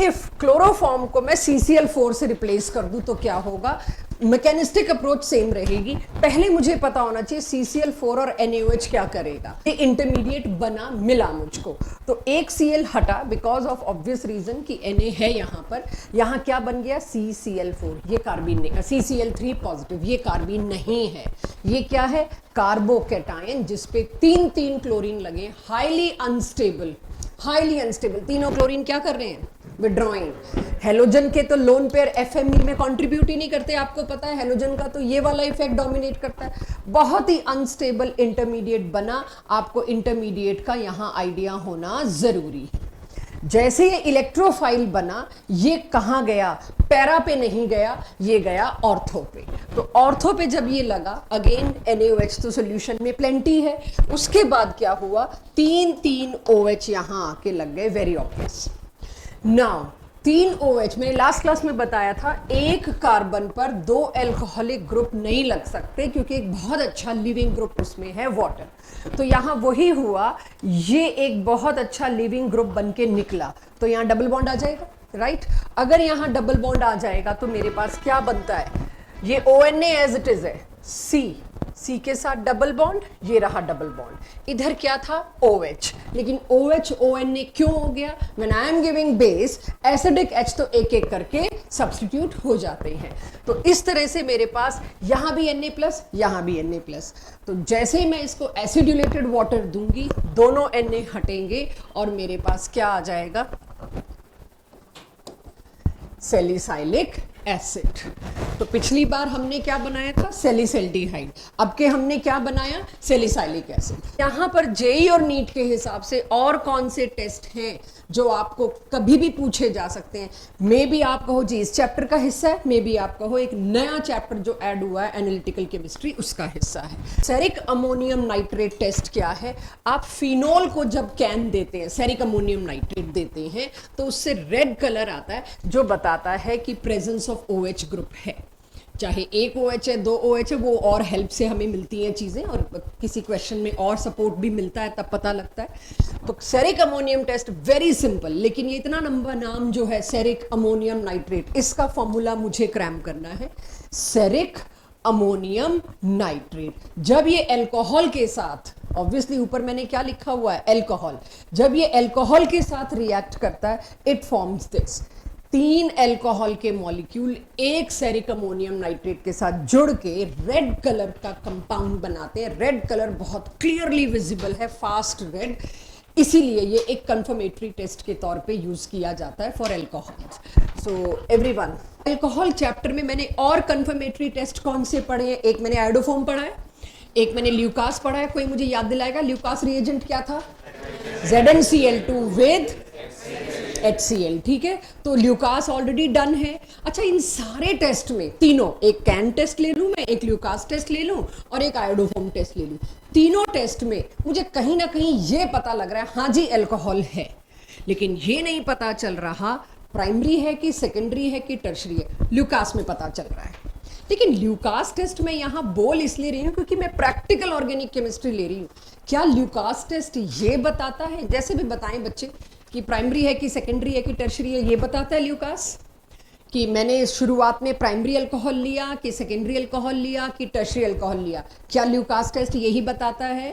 इफ क्लोरोफॉर्म को मैं CCl4 से रिप्लेस कर दूं तो क्या होगा, मैकेनिस्टिक अप्रोच सेम रहेगी। पहले मुझे पता होना चाहिए CCl4 और NaOH क्या करेगा। ये इंटरमीडिएट बना, मिला मुझको, तो एक Cl हटा बिकॉज ऑफ ऑब्वियस रीजन कि Na है यहाँ पर। यहाँ क्या बन गया, CCl4, ये कार्बीन नहीं, CCl3 पॉजिटिव, ये कार्बीन नहीं है, ये क्या है, कार्बोकैटायन, जिसपे 3 क्लोरीन लगे, हाईली अनस्टेबल, हाईली अनस्टेबल। तीनों क्लोरीन क्या कर रहे हैं, विड्रॉइंग। हेलोजन के तो लोन पेयर FME में कंट्रीब्यूट ही नहीं करते, आपको पता है, हेलोजन का तो ये वाला इफेक्ट डोमिनेट करता है। बहुत ही अनस्टेबल इंटरमीडिएट बना, आपको इंटरमीडिएट का यहाँ आइडिया होना जरूरी है। जैसे ये इलेक्ट्रोफाइल बना, ये कहाँ गया, पैरा पे नहीं गया, ये गया ऑर्थो पे। तो ऑर्थो पे जब ये लगा, अगेन NaOH तो सोल्यूशन में प्लेंटी है। उसके बाद क्या हुआ, 3 OH यहाँ आके लग गए, वेरी ऑब्वियस। नाउ 3 OH मैंने लास्ट क्लास में बताया था, एक कार्बन पर 2 एल्कोहलिक ग्रुप नहीं लग सकते, क्योंकि एक बहुत अच्छा लिविंग ग्रुप उसमें है, वाटर। तो यहाँ वही हुआ, ये एक बहुत अच्छा लिविंग ग्रुप बन के निकला, तो यहाँ डबल बॉन्ड आ जाएगा, राइट। अगर यहाँ डबल बॉन्ड आ जाएगा तो मेरे पास क्या बनता है, ये ONA एज इट इज है, C के साथ डबल बॉन्ड, ये रहा डबल बॉन्ड, इधर क्या था, OH। लेकिन OH ONA क्यों हो गया, when I am giving base, acidic H तो एक एक करके सब्स्टिट्यूट हो जाते हैं। तो इस तरह से मेरे पास यहां भी Na+, यहां भी Na+। तो जैसे ही मैं इसको एसिडुलेटेड वाटर दूंगी, दोनों Na हटेंगे और मेरे पास क्या आ जाएगा, सैलिसाइलिक एसिड। तो पिछली बार हमने क्या बनाया था, सैलिसैल्डिहाइड, अब के हमने क्या बनाया, सैलिसाइलिक एसिड। यहाँ पर जेई और नीट के हिसाब से और कौन से टेस्ट हैं जो आपको कभी भी पूछे जा सकते हैं। मे बी आप कहो जी इस चैप्टर का हिस्सा है, मे बी आप कहो एक नया चैप्टर जो ऐड हुआ है एनालिटिकल केमिस्ट्री, उसका हिस्सा है। सेरिक अमोनियम नाइट्रेट टेस्ट क्या है, आप फिनोल को जब कैन देते हैं, सेरिक अमोनियम नाइट्रेट देते हैं, तो उससे रेड कलर आता है जो बताता है कि प्रेजेंस ऑफ OH ग्रुप है। चाहे एक OH है, 2 OH है, वो और हेल्प से हमें मिलती हैं चीज़ें, और किसी क्वेश्चन में और सपोर्ट भी मिलता है, तब पता लगता है। तो ceric ammonium test very simple, लेकिन ये इतना लंबा नाम जो है सेरिक अमोनियम नाइट्रेट, इसका फॉर्मूला मुझे क्रैम करना है, सेरिक अमोनियम नाइट्रेट। जब ये अल्कोहल के साथ, ऑब्वियसली ऊपर मैंने क्या लिखा हुआ है, अल्कोहल, जब ये अल्कोहल के साथ रिएक्ट करता है, इट फॉर्म्स दिस। 3 अल्कोहल के मॉलिक्यूल एक सेरिक अमोनियम नाइट्रेट के साथ जुड़ के रेड कलर का कंपाउंड बनाते हैं। रेड कलर बहुत क्लियरली विजिबल है, फास्ट रेड, इसीलिए ये एक कंफर्मेटरी टेस्ट के तौर पे यूज किया जाता है for alcohol. So everyone, alcohol chapter में मैंने और कंफर्मेटरी टेस्ट कौन से पढ़े हैं? एक मैंने आयोडोफोम पढ़ा है, एक मैंने ल्यूकास पढ़ा है। कोई मुझे याद दिलाएगा ल्यूकास रिएजेंट क्या था? ZnCl2 विद HCl, ठीक है। तो ल्यूकास ऑलरेडी डन है। अच्छा, इन सारे टेस्ट में तीनों, एक कैन टेस्ट ले लूं मैं, एक ल्यूकास टेस्ट ले लूं और एक आयोडोफोम टेस्ट ले लूं, तीनों टेस्ट में मुझे कहीं ना कहीं ये पता लग रहा है हाँ जी अल्कोहल है, लेकिन ये नहीं पता चल रहा प्राइमरी है कि सेकेंडरी है कि टर्शरी है। ल्यूकास में पता चल रहा है, लेकिन ल्यूकास टेस्ट मैं यहाँ बोल इसलिए रही हूँ क्योंकि मैं प्रैक्टिकल ऑर्गेनिक केमिस्ट्री ले रही हूँ। क्या ल्यूकास टेस्ट ये बताता है, जैसे भी बताएं बच्चे, कि प्राइमरी है कि सेकेंडरी है कि टर्शरी है, ये बताता है ल्यूकास? कि मैंने शुरुआत में प्राइमरी अल्कोहल लिया कि सेकेंडरी अल्कोहल लिया कि टर्शरी अल्कोहल लिया? क्या ल्यूकास टेस्ट यही बताता है?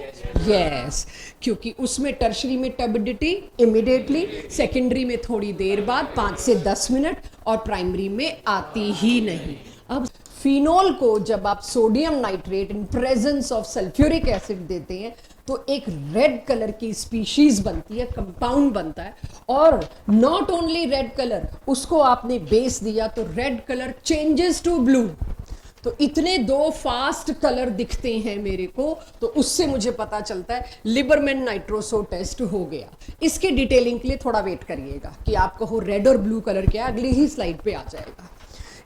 यस, क्योंकि उसमें टर्शरी में टर्बिडिटी इमीडिएटली, सेकेंडरी में थोड़ी देर बाद 5 से 10 मिनट, और प्राइमरी में आती ही नहीं। अब फिनोल को जब आप sodium nitrate in presence of sulphuric acid देते हैं तो एक रेड कलर की स्पीशीज बनती है, कंपाउंड बनता है, और नॉट ओनली रेड कलर, उसको आपने बेस दिया तो red colour changes to blue. तो इतने दो फास्ट कलर दिखते हैं मेरे को, तो उससे मुझे पता चलता है लिबरमैन नाइट्रोसो टेस्ट हो गया। इसके डिटेलिंग के लिए थोड़ा वेट करिएगा कि आप कहो रेड और ब्लू कलर क्या, अगली ही स्लाइड पे आ जाएगा।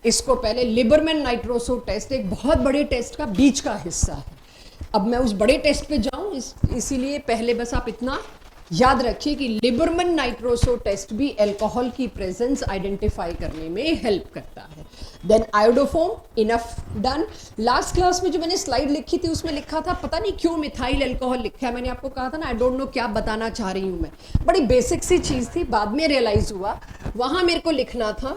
इसको पहले लिबरमैन नाइट्रोसो टेस्ट एक बहुत बड़े टेस्ट का बीच का हिस्सा है। अब मैं उस बड़े टेस्ट पे जाऊं, इसीलिए पहले बस आप इतना याद रखिए कि लिबरमैन नाइट्रोसो टेस्ट भी अल्कोहल की प्रेजेंस आइडेंटिफाई करने में हेल्प करता है। Then iodoform, enough done. Last class में जो मैंने स्लाइड लिखी थी उसमें लिखा था, पता नहीं क्यों मिथाइल अल्कोहल लिखा है, मैंने आपको कहा था ना आई डोंट नो क्या बताना चाह रही हूं मैं, बड़ी बेसिक सी चीज थी, बाद में रियलाइज हुआ वहां मेरे को लिखना था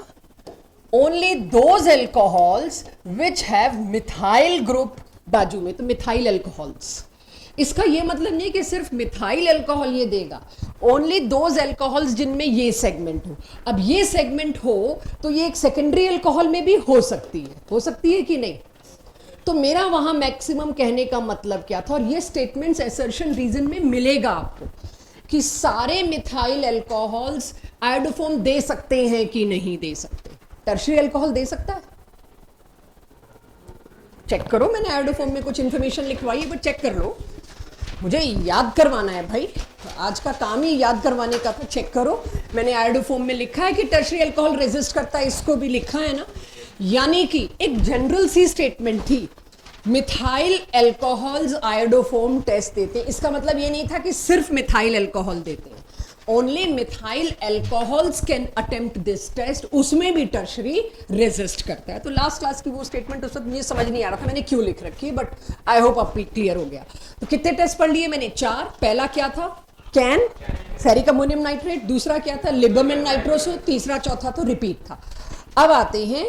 only those alcohols which have methyl group बाजू में, तो मिथाइल अल्कोहल्स। इसका ये मतलब नहीं कि सिर्फ मिथाइल अल्कोहल ये देगा, ओनली दोज अल्कोहल्स जिनमें ये सेगमेंट हो। अब ये सेगमेंट हो तो ये एक सेकेंडरी अल्कोहल में भी हो सकती है कि नहीं? तो मेरा वहां मैक्सिमम कहने का मतलब क्या था, और ये स्टेटमेंट्स असर्शन रीजन में मिलेगा आपको, कि सारे मिथाइल अल्कोहल्स आयोडोफोम दे सकते हैं कि नहीं दे सकते। टर्शरी अल्कोहल दे सकता है? चेक करो, मैंने आयोडोफोम में कुछ इंफॉर्मेशन लिखवाई है, बट चेक कर लो, मुझे याद करवाना है भाई, आज का काम ही याद करवाने का था। चेक करो, मैंने आयोडोफोम में लिखा है कि टर्शरी अल्कोहल रेजिस्ट करता है, इसको भी लिखा है ना। यानी कि एक जनरल सी स्टेटमेंट थी, मिथाइल अल्कोहल्स आयोडोफोम टेस्ट देते हैं। इसका मतलब ये नहीं था कि सिर्फ मिथाइल अल्कोहल देते हैं, only methyl alcohols can attempt this test, उसमें भी टर्शरी रेजिस्ट करता है। तो लास्ट क्लास की वो स्टेटमेंट उस वक्त मुझे समझ नहीं आ रहा था मैंने क्यों लिख रखी है, बट आई होप अब क्लियर हो गया। तो कितने टेस्ट पढ़ लिए मैंने? 4। पहला क्या था? CAN, ferric ammonium nitrate. दूसरा क्या था? Liebermann nitroso. तीसरा चौथा तो रिपीट था। अब आते हैं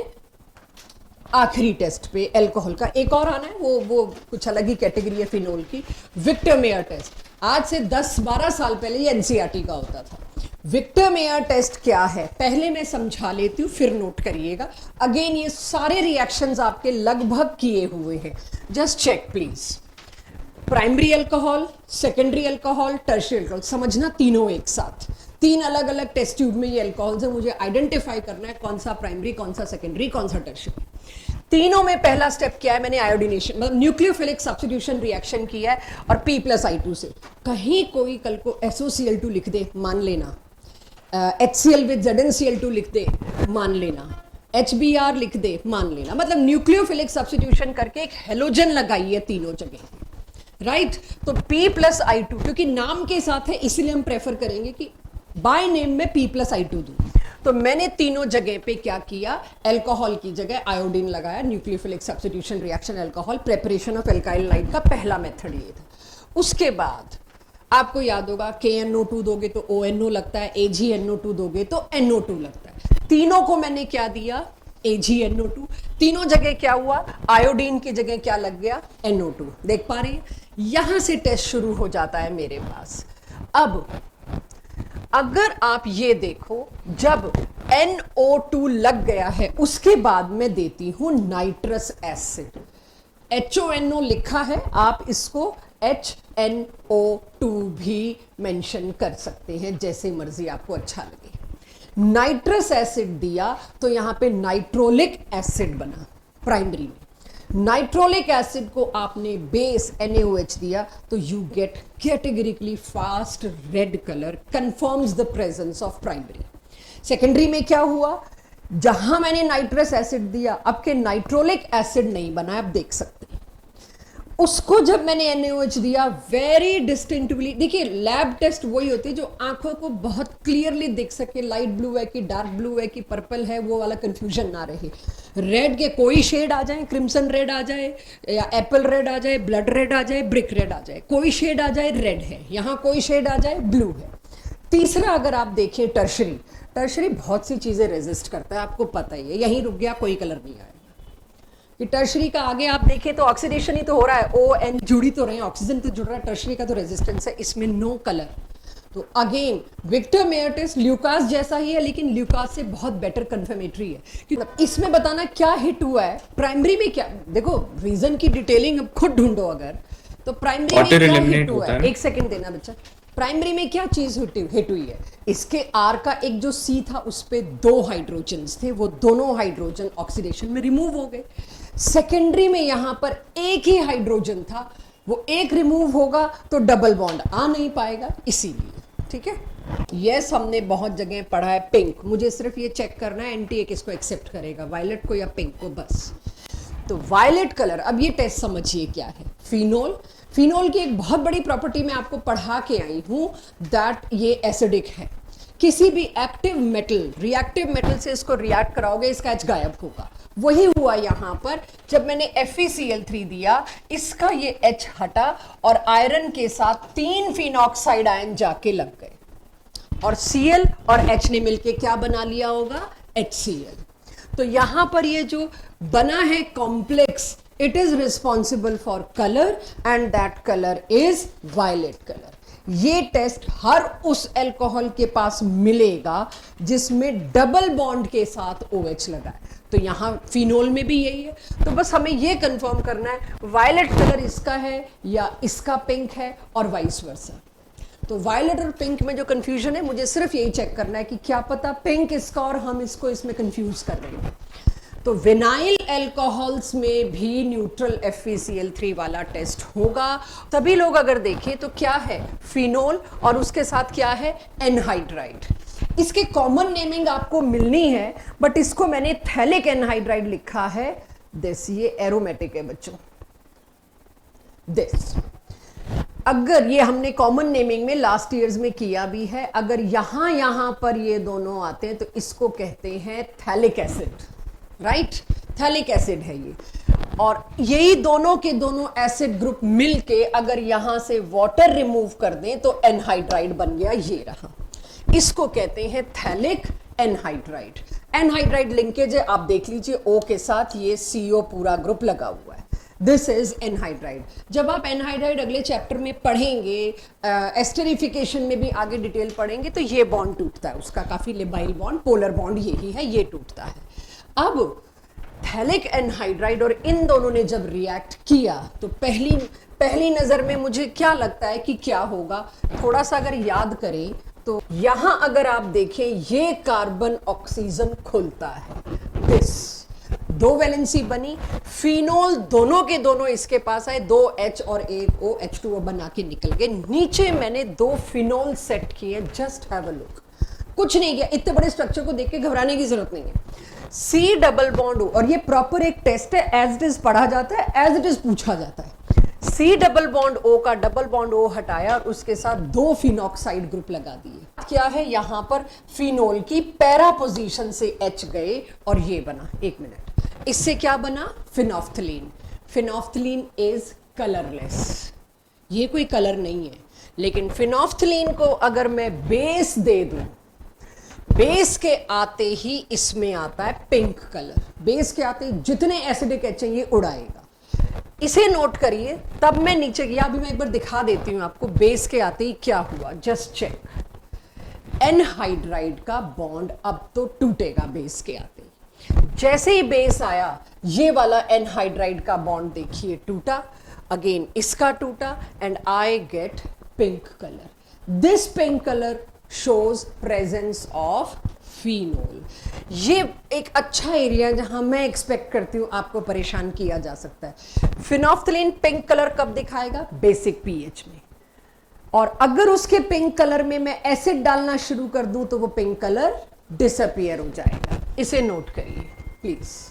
आखिरी टेस्ट पे अल्कोहल का, एक और आना है, वो कुछ अलग ही कैटेगरी है फिनोल की, विक्टर मेयर टेस्ट। आज से 10-12 साल पहले ये एनसीईआरटी का होता था। विक्टर मेयर टेस्ट क्या है पहले मैं समझा लेती हूँ, फिर नोट करिएगा। अगेन ये सारे रिएक्शंस आपके लगभग किए हुए हैं, just check please. Primary alcohol, secondary alcohol, tertiary alcohol, समझना तीनों एक साथ। 3 अलग अलग टेस्ट ट्यूब में ये अल्कोहल्स है, मुझे आइडेंटिफाई करना है कौन सा प्राइमरी, कौन सा सेकेंडरी, कौन सा टर्शियरी। तीनों में पहला स्टेप क्या है? मैंने आयोडीनेशन मतलब न्यूक्लियोफिलिक सब्स्टिट्यूशन रिएक्शन किया है, और P+I2 से। कहीं कोई कल को SOCl2 लिख दे, मान लेना, HCl विद ZnCl2 लिख दे, मान लेना, HBr लिख दे, मान लेना, मतलब न्यूक्लियोफिलिक सब्स्टिट्यूशन करके एक हेलोजन लगाई है तीनों जगह, राइट? तो P+I2 क्योंकि नाम के साथ है इसलिए हम प्रेफर करेंगे कि बाय नेम में P+I2 दूं। तो मैंने तीनों जगह पे क्या किया, अल्कोहल की जगह आयोडीन लगाया, nucleophilic substitution reaction alcohol, preparation of alkyl light का पहला मेथड ये था। उसके बाद आपको याद होगा KNO2 दोगे तो ONO लगता है, AgNO2 दोगे तो NO2 लगता है। तीनों को मैंने क्या दिया? AgNO2। तीनों जगह क्या हुआ? आयोडीन की जगह क्या लग गया? NO2। देख पा रहे हैं? यहां से टेस्ट शुरू हो जाता है मेरे पास। अब अगर आप ये देखो, जब NO2 लग गया है उसके बाद मैं देती हूं नाइट्रस एसिड। HONO लिखा है, आप इसको HNO2 भी मेंशन कर सकते हैं, जैसे मर्जी आपको अच्छा लगे। नाइट्रस एसिड दिया तो यहां पे नाइट्रोलिक एसिड बना प्राइमरी में। नाइट्रोलिक एसिड को आपने बेस NaOH दिया तो you get categorically fast red colour, confirms the presence of primary. Secondary में क्या हुआ, जहां मैंने नाइट्रस एसिड दिया अब के नाइट्रोलिक एसिड नहीं बना, आप देख सकते हैं। उसको जब मैंने NaOH दिया वेरी डिस्टिंक्टिवली, देखिए लैब टेस्ट वही होती है जो आंखों को बहुत क्लियरली दिख सके, लाइट ब्लू है कि डार्क ब्लू है कि पर्पल है, वो वाला कंफ्यूजन ना रहे। रेड के कोई शेड आ जाए, क्रिम्सन रेड आ जाए या एप्पल रेड आ जाए, ब्लड रेड आ जाए, ब्रिक रेड आ जाए, कोई शेड आ जाए रेड है, यहाँ कोई शेड आ जाए ब्लू है। तीसरा अगर आप देखिए टर्शरी, टर्शरी बहुत सी चीजें रेजिस्ट करता है, आपको पता ही है, यहीं रुक गया कोई कलर नहीं आएगा। कि टर्शरी का आगे आप देखें तो ऑक्सीडेशन ही तो हो रहा है, ON जुड़ी तो रहे हैं, ऑक्सीजन तो जुड़ रहा है, टर्शरी का तो रेजिस्टेंस है, इसमें नो कलर। तो again Victor Meyer test Lucas जैसा ही है, लेकिन ल्यूकास से बहुत बेटर कंफर्मेटरी है कि इसमें बताना क्या हिट हुआ है प्राइमरी में। क्या देखो, रीजन की डिटेलिंग अब खुद ढूंढो अगर, तो प्राइमरी में क्या हिट हुआ है, एक सेकेंड देना बच्चा। प्राइमरी में क्या चीज हिट हुई है, इसके आर का एक जो सी था उस पे 2 हाइड्रोजन्स थे, वो दोनों हाइड्रोजन ऑक्सीडेशन में रिमूव हो गए। सेकेंडरी में यहां पर एक ही हाइड्रोजन था, वो एक रिमूव होगा तो डबल बॉन्ड आ नहीं पाएगा, इसीलिए। ठीक है, यस हमने बहुत जगह पढ़ा है पिंक, मुझे सिर्फ ये चेक करना है एंटी किसको एक्सेप्ट करेगा, वायलेट को या पिंक को, बस। तो वायलेट कलर, अब ये टेस्ट समझिए क्या है। फिनोल, फिनोल की एक बहुत बड़ी प्रॉपर्टी मैं आपको पढ़ा के आई हूं, दैट ये एसिडिक है। किसी भी एक्टिव मेटल, रिएक्टिव मेटल से इसको रिएक्ट कराओगे, इसका H गायब होगा। वही हुआ यहां पर, जब मैंने FeCl3 दिया, इसका ये H हटा और आयरन के साथ 3 फिनॉक्साइड आयन जाके लग गए और Cl और H ने मिलके क्या बना लिया होगा, HCl। तो यहां पर ये जो बना है complex, it is responsible for colour and that colour is violet colour. ये टेस्ट हर उस अल्कोहल के पास मिलेगा जिसमें डबल बॉन्ड के साथ OH लगा है, तो यहां फिनोल में भी यही है। तो बस हमें ये कंफर्म करना है वायलेट कलर इसका है या इसका पिंक है और वाइस वर्सा। तो वायलेट और पिंक में जो कंफ्यूजन है, मुझे सिर्फ यही चेक करना है कि क्या पता पिंक इसका और हम इसको इसमें कंफ्यूज कर रहे हैं। तो विनाइल अल्कोहल्स में भी न्यूट्रल FeCl3 वाला टेस्ट होगा। सभी लोग अगर देखें तो क्या है, फिनोल और उसके साथ क्या है, एनहाइड्राइड। इसके कॉमन नेमिंग आपको मिलनी है, बट इसको मैंने थैलिक एनहाइड्राइड लिखा है। दिस ये एरोमेटिक है बच्चों, दिस। अगर ये हमने कॉमन नेमिंग में लास्ट ईयर्स में किया भी है, अगर यहां पर ये दोनों आते हैं तो इसको कहते हैं phthalic acid, right, phthalic acid है ये। और यही दोनों के दोनों एसिड ग्रुप मिलके अगर यहां से वाटर रिमूव कर दें तो एनहाइड्राइड बन गया, ये रहा। इसको कहते हैं थैलिक एनहाइड्राइड। एनहाइड्राइड लिंकेज है, आप देख लीजिए O के साथ ये CO पूरा ग्रुप लगा हुआ है, दिस इज एनहाइड्राइड। जब आप एनहाइड्राइड अगले चैप्टर में पढ़ेंगे, एस्टरिफिकेशन में भी आगे डिटेल पढ़ेंगे, तो ये बॉन्ड टूटता है उसका, काफी लिबाइल बॉन्ड, पोलर बॉन्ड यही है, ये टूटता है। अब थैलिक एनहाइड्राइड और इन दोनों ने जब रिएक्ट किया तो पहली नजर में मुझे क्या लगता है कि क्या होगा, थोड़ा सा अगर याद करें तो यहां अगर आप देखें ये कार्बन ऑक्सीजन खुलता है, दिस 2 वैलेंसी बनी, फिनोल दोनों के दोनों इसके पास आए, 2 H और एक O, H2O बना के निकल गए। नीचे मैंने 2 फिनोल सेट किए, जस्ट हैव अ लुक, कुछ नहीं किया, इतने बड़े स्ट्रक्चर को देख के घबराने की जरूरत नहीं है। C डबल बॉन्ड O, और ये प्रॉपर एक टेस्ट है, एज इट इज पढ़ा जाता है, एज इट इज पूछा जाता है। C डबल बॉन्ड O का डबल बॉन्ड O हटाया और उसके साथ 2 फिनॉक्साइड ग्रुप लगा दिए। क्या है यहां पर, फिनोल की पैरा पोजीशन से H गए और ये बना, 1 मिनट, इससे क्या बना, फिनोफ्थलीन। फिनोफ्थलीन इज कलरलेस, ये कोई कलर नहीं है, लेकिन फिनोफ्थलीन को अगर मैं बेस दे दूं, बेस के आते ही इसमें आता है पिंक कलर, बेस के आते ही जितने एसिडिक एच हैं ये उड़ाएगा। इसे नोट करिए, तब मैं नीचे गया, अभी मैं एक बार दिखा देती हूं आपको बेस के आते ही क्या हुआ, जस्ट चेक। एनहाइड्राइड का बॉन्ड अब तो टूटेगा बेस के आते ही। जैसे ही बेस आया, ये वाला एनहाइड्राइड का बॉन्ड देखिए टूटा, अगेन इसका टूटा, and I get pink colour. This pink colour shows presence of phenol. ये एक अच्छा एरिया है जहां मैं एक्सपेक्ट करती हूं आपको परेशान किया जा सकता है। फिनोफ्थलीन पिंक कलर कब दिखाएगा? बेसिक पीएच में। और अगर उसके पिंक कलर में मैं एसिड डालना शुरू कर दूं तो वो पिंक कलर डिसअपियर हो जाएगा। इसे नोट करिए प्लीज।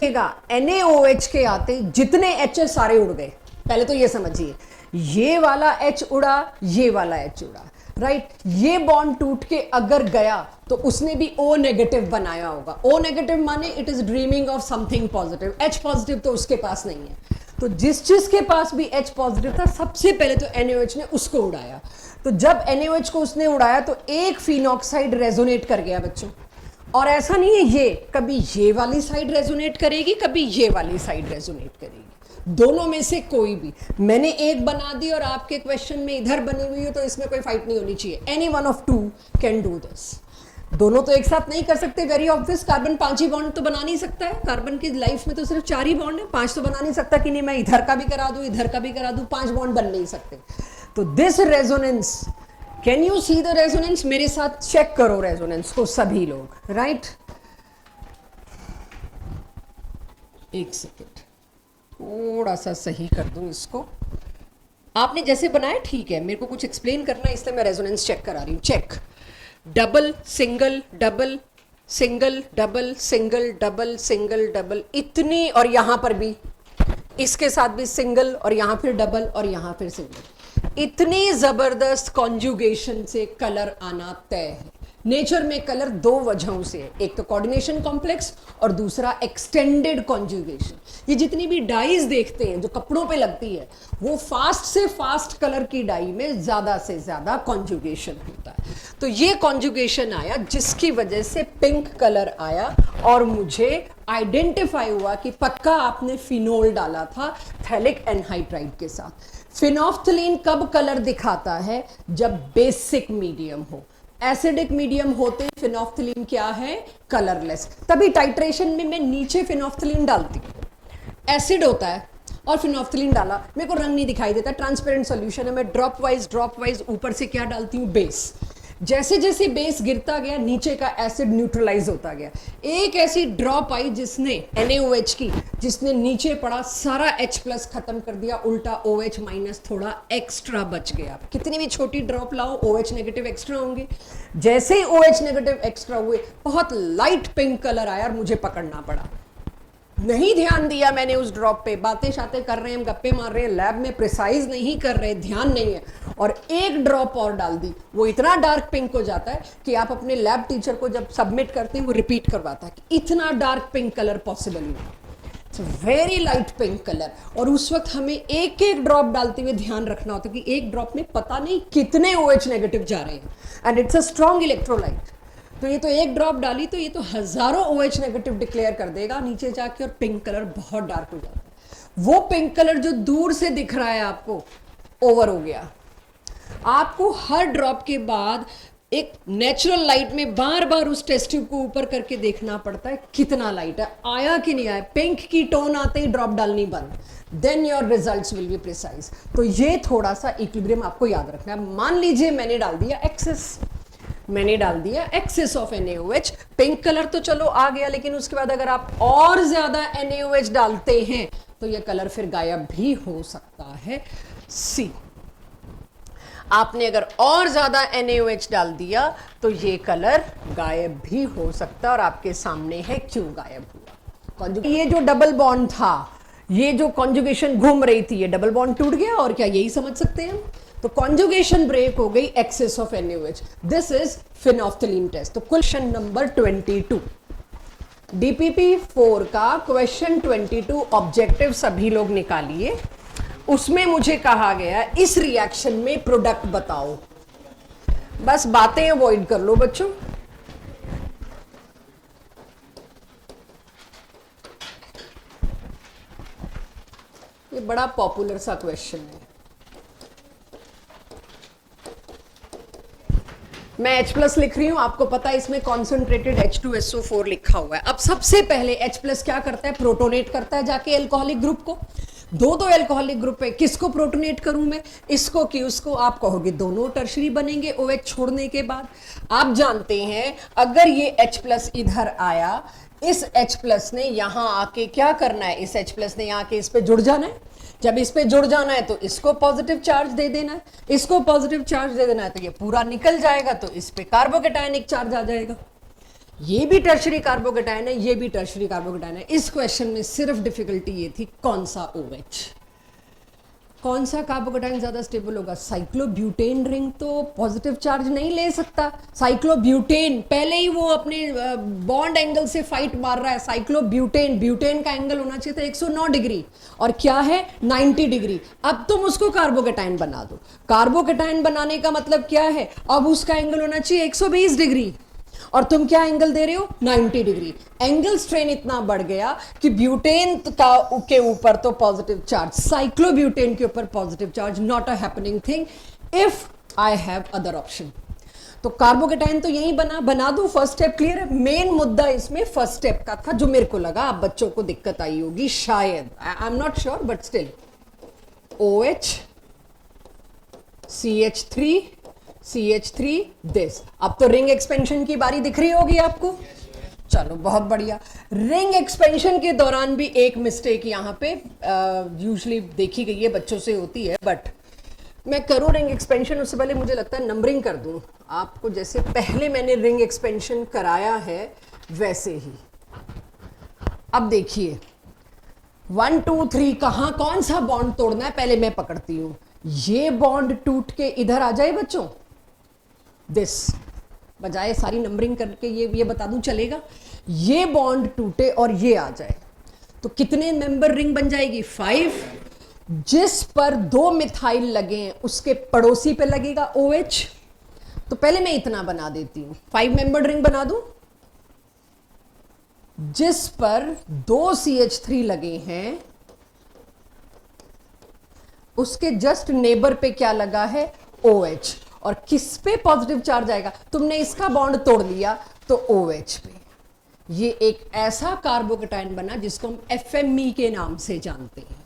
NaOH के आते जितने H सारे उड़ गए। पहले तो ये समझिए, ये वाला H उड़ा, ये वाला H उड़ा, राइट। ये बॉन्ड टूट के अगर गया तो उसने भी O नेगेटिव बनाया होगा। O नेगेटिव माने it is dreaming of something positive. H positive तो उसके पास नहीं है। तो जिस के पास भी H पॉजिटिव था, सबसे पहले तो NaOH ने उसको उड़ाया। तो जब NaOH को उसने उड़ाया तो एक फिनॉक्साइड रेजोनेट कर गया बच्चों। और ऐसा नहीं है ये कभी ये वाली साइड रेजोनेट करेगी, कभी ये वाली साइड रेजोनेट करेगी, दोनों में से कोई भी। मैंने एक बना दी और आपके क्वेश्चन में इधर बनी हुई है, तो इसमें कोई फाइट नहीं होनी चाहिए। Any one of two can do this. दोनों तो एक साथ नहीं कर सकते, वेरी ऑब्वियस। कार्बन 5 ही बॉन्ड तो बना नहीं सकता है। कार्बन की लाइफ में तो सिर्फ 4 ही बॉन्ड है, 5 तो बना नहीं सकता कि नहीं मैं इधर का भी करा दूं, इधर का भी करा दूं, 5 बॉन्ड बन नहीं सकते। तो this resonance, can you see the resonance? मेरे साथ चेक करो रेजोनेंस को सभी लोग, राइट। एक सेकेंड, थोड़ा सा सही कर दूं इसको। आपने जैसे बनाया ठीक है, मेरे को कुछ एक्सप्लेन करना है इसलिए मैं रेजोनेंस चेक करा रही हूं। Check, double single double single double single double single double, इतनी, और यहां पर भी इसके साथ भी सिंगल, और यहां फिर डबल, और यहां फिर सिंगल। इतनी जबरदस्त कॉन्जुगेशन से कलर आना तय है। नेचर में कलर 2 वजहों से है, एक तो कोऑर्डिनेशन कॉम्प्लेक्स और दूसरा एक्सटेंडेड कॉन्जुगेशन। ये जितनी भी डाइज देखते हैं जो कपड़ों पे लगती है, वो फास्ट से फास्ट कलर की डाई में ज्यादा से ज्यादा कॉन्जुगेशन होता है। तो ये कॉन्जुगेशन आया जिसकी वजह से पिंक कलर आया, और मुझे आइडेंटिफाई हुआ कि पक्का आपने फिनोल डाला था थैलिक एनहाइड्राइड के साथ। फिनोफ्थलीन कब कलर दिखाता है? जब बेसिक मीडियम हो। एसिडिक मीडियम होते फिनोफ्थलीन क्या है? कलरलेस। तभी टाइट्रेशन में मैं नीचे फिनोफ्थलीन डालती हूँ। एसिड होता है और फिनोफ्थलीन डाला, मेरे को रंग नहीं दिखाई देता, ट्रांसपेरेंट सॉल्यूशन है। मैं ड्रॉप वाइज ऊपर से क्या डालती हूँ? बेस। जैसे जैसे बेस गिरता गया, नीचे का एसिड न्यूट्रलाइज होता गया। एक ऐसी ड्रॉप आई जिसने NaOH की, जिसने नीचे पड़ा सारा H+ खत्म कर दिया, उल्टा OH- थोड़ा एक्स्ट्रा बच गया। कितनी भी छोटी ड्रॉप लाओ, OH नेगेटिव एक्स्ट्रा होंगे। जैसे ही OH नेगेटिव एक्स्ट्रा हुए, बहुत लाइट पिंक कलर आया और मुझे पकड़ना पड़ा। नहीं ध्यान दिया मैंने उस ड्रॉप पे, बातें शातें कर रहे हैं, हम गप्पे मार रहे हैं, लैब में प्रिसाइज नहीं कर रहे, ध्यान नहीं है, और एक ड्रॉप और डाल दी। वो इतना डार्क पिंक हो जाता है कि आप अपने लैब टीचर को जब सबमिट करते हैं वो रिपीट करवाता है कि इतना डार्क पिंक कलर पॉसिबल नहीं। Very light pink colour. और उस वक्त हमें एक एक ड्रॉप डालते हुए ध्यान रखना होता है कि एक ड्रॉप में पता नहीं कितने OH नेगेटिव जा रहे हैं, and it's a strong electrolyte. तो ये तो एक ड्रॉप डाली तो ये तो हजारों OH नेगेटिव डिक्लेयर कर देगा नीचे जाके, और पिंक कलर बहुत डार्क हो जाता है। वो पिंक कलर जो दूर से दिख रहा है आपको, ओवर हो गया। आपको हर ड्रॉप के बाद एक नेचुरल लाइट में बार बार उस टेस्ट ट्यूब को ऊपर करके देखना पड़ता है कितना लाइट है, आया कि नहीं आया। पिंक की टोन आते ही ड्रॉप डालनी बंद, then your results will be precise. तो ये थोड़ा सा इक्विलिब्रियम आपको याद रखना है। मान लीजिए मैंने डाल दिया excess of NaOH, pink colour तो चलो आ गया, लेकिन उसके बाद अगर आप और ज्यादा NaOH डालते हैं तो यह कलर फिर गायब भी हो सकता है। सी, आपने अगर और ज्यादा NaOH डाल दिया तो ये कलर गायब भी हो सकता है, और आपके सामने है क्यों गायब हुआ। ये जो डबल बॉन्ड था, ये जो कॉन्जुगेशन घूम रही थी, ये डबल बॉन्ड टूट गया, और क्या यही समझ सकते हैं हम। तो कॉन्जुगेशन ब्रेक हो गई, excess of NaOH। This is phenolphthalein test. तो क्वेश्चन नंबर 22 DPP 4 का क्वेश्चन 22 ऑब्जेक्टिव सभी लोग निकालिए। उसमें मुझे कहा गया इस रिएक्शन में प्रोडक्ट बताओ। बस बातें अवॉइड कर लो बच्चों। ये बड़ा पॉपुलर सा क्वेश्चन है। मैं H प्लस लिख रही हूं, आपको पता है इसमें कॉन्सेंट्रेटेड H2SO4 लिखा हुआ है। अब सबसे पहले H प्लस क्या करता है, प्रोटोनेट करता है जाके एल्कोहलिक ग्रुप को। दो एल्कोहलिक ग्रुप है, किसको प्रोटोनेट करूं मैं, इसको कि उसको। आप कहोगे दोनों टर्शरी बनेंगे OH छोड़ने के बाद। आप जानते हैं अगर ये H प्लस इधर आया, इस H प्लस ने यहां आके क्या करना है, इस H प्लस ने यहां आके इस पे जुड़ जाना है। जब इस पे जुड़ जाना है तो इसको पॉजिटिव चार्ज दे देना है, इसको पॉजिटिव चार्ज दे देना है, तो ये पूरा निकल जाएगा, तो इस पे कार्बोकेटायनिक चार्ज आ जाएगा। ये भी टर्शरी कार्बोकेटायन है, ये भी टर्शरी कार्बोकेटायन है। इस क्वेश्चन में सिर्फ डिफिकल्टी ये थी कौन सा OH, कौन सा कार्बोकेटायन ज्यादा स्टेबल होगा। साइक्लोब्यूटेन रिंग तो पॉजिटिव चार्ज नहीं ले सकता। साइक्लोब्यूटेन पहले ही वो अपने बॉन्ड एंगल से फाइट मार रहा है। साइक्लोब्यूटेन, ब्यूटेन का एंगल होना चाहिए था 109 डिग्री और क्या है 90 डिग्री। अब तुम उसको कार्बोकेटायन बना दो। कार्बोकेटायन बनाने का मतलब क्या है, अब उसका एंगल होना चाहिए 120 डिग्री और तुम क्या एंगल दे रहे हो 90 डिग्री। एंगल स्ट्रेन इतना बढ़ गया कि ब्यूटेन का के ऊपर तो पॉजिटिव चार्ज, साइक्लोब्यूटेन के ऊपर positive charge, not a happening thing if I have other option. तो कार्बोकेटायन तो यही बना दूं, फर्स्ट स्टेप क्लियर है। मेन मुद्दा इसमें फर्स्ट स्टेप का था जो मेरे को लगा आप बच्चों को दिक्कत आई होगी शायद, I am not sure but still. OH CH3 this. अब तो रिंग एक्सपेंशन की बारी दिख रही होगी आपको। चलो बहुत बढ़िया। रिंग एक्सपेंशन के दौरान भी एक मिस्टेक यहां पे यूजुअली देखी गई है, बच्चों से होती है, बट मैं करूं रिंग एक्सपेंशन उससे पहले मुझे लगता है नंबरिंग कर दूं आपको, जैसे पहले मैंने रिंग एक्सपेंशन कराया है वैसे ही। अब देखिए 1 2 3 कहां कौन सा बॉन्ड तोड़ना है पहले मैं पकड़ती हूं। ये बॉन्ड टूट के इधर आ जाए बच्चों, दिस, बजाय सारी नंबरिंग करके ये बता दूं चलेगा। ये बॉन्ड टूटे और ये आ जाए तो कितने मेंबर रिंग बन जाएगी 5। जिस पर 2 मिथाइल लगे हैं उसके पड़ोसी पे लगेगा OH। तो पहले मैं इतना बना देती हूं, 5 मेंबर रिंग बना दूं। जिस पर 2 CH3 लगे हैं उसके जस्ट नेबर पे क्या लगा है OH। और किस पे पॉजिटिव चार्ज आएगा, तुमने इसका बॉन्ड तोड़ लिया तो OH पे। ये एक ऐसा कार्बोकेटायन बना जिसको हम FME के नाम से जानते हैं।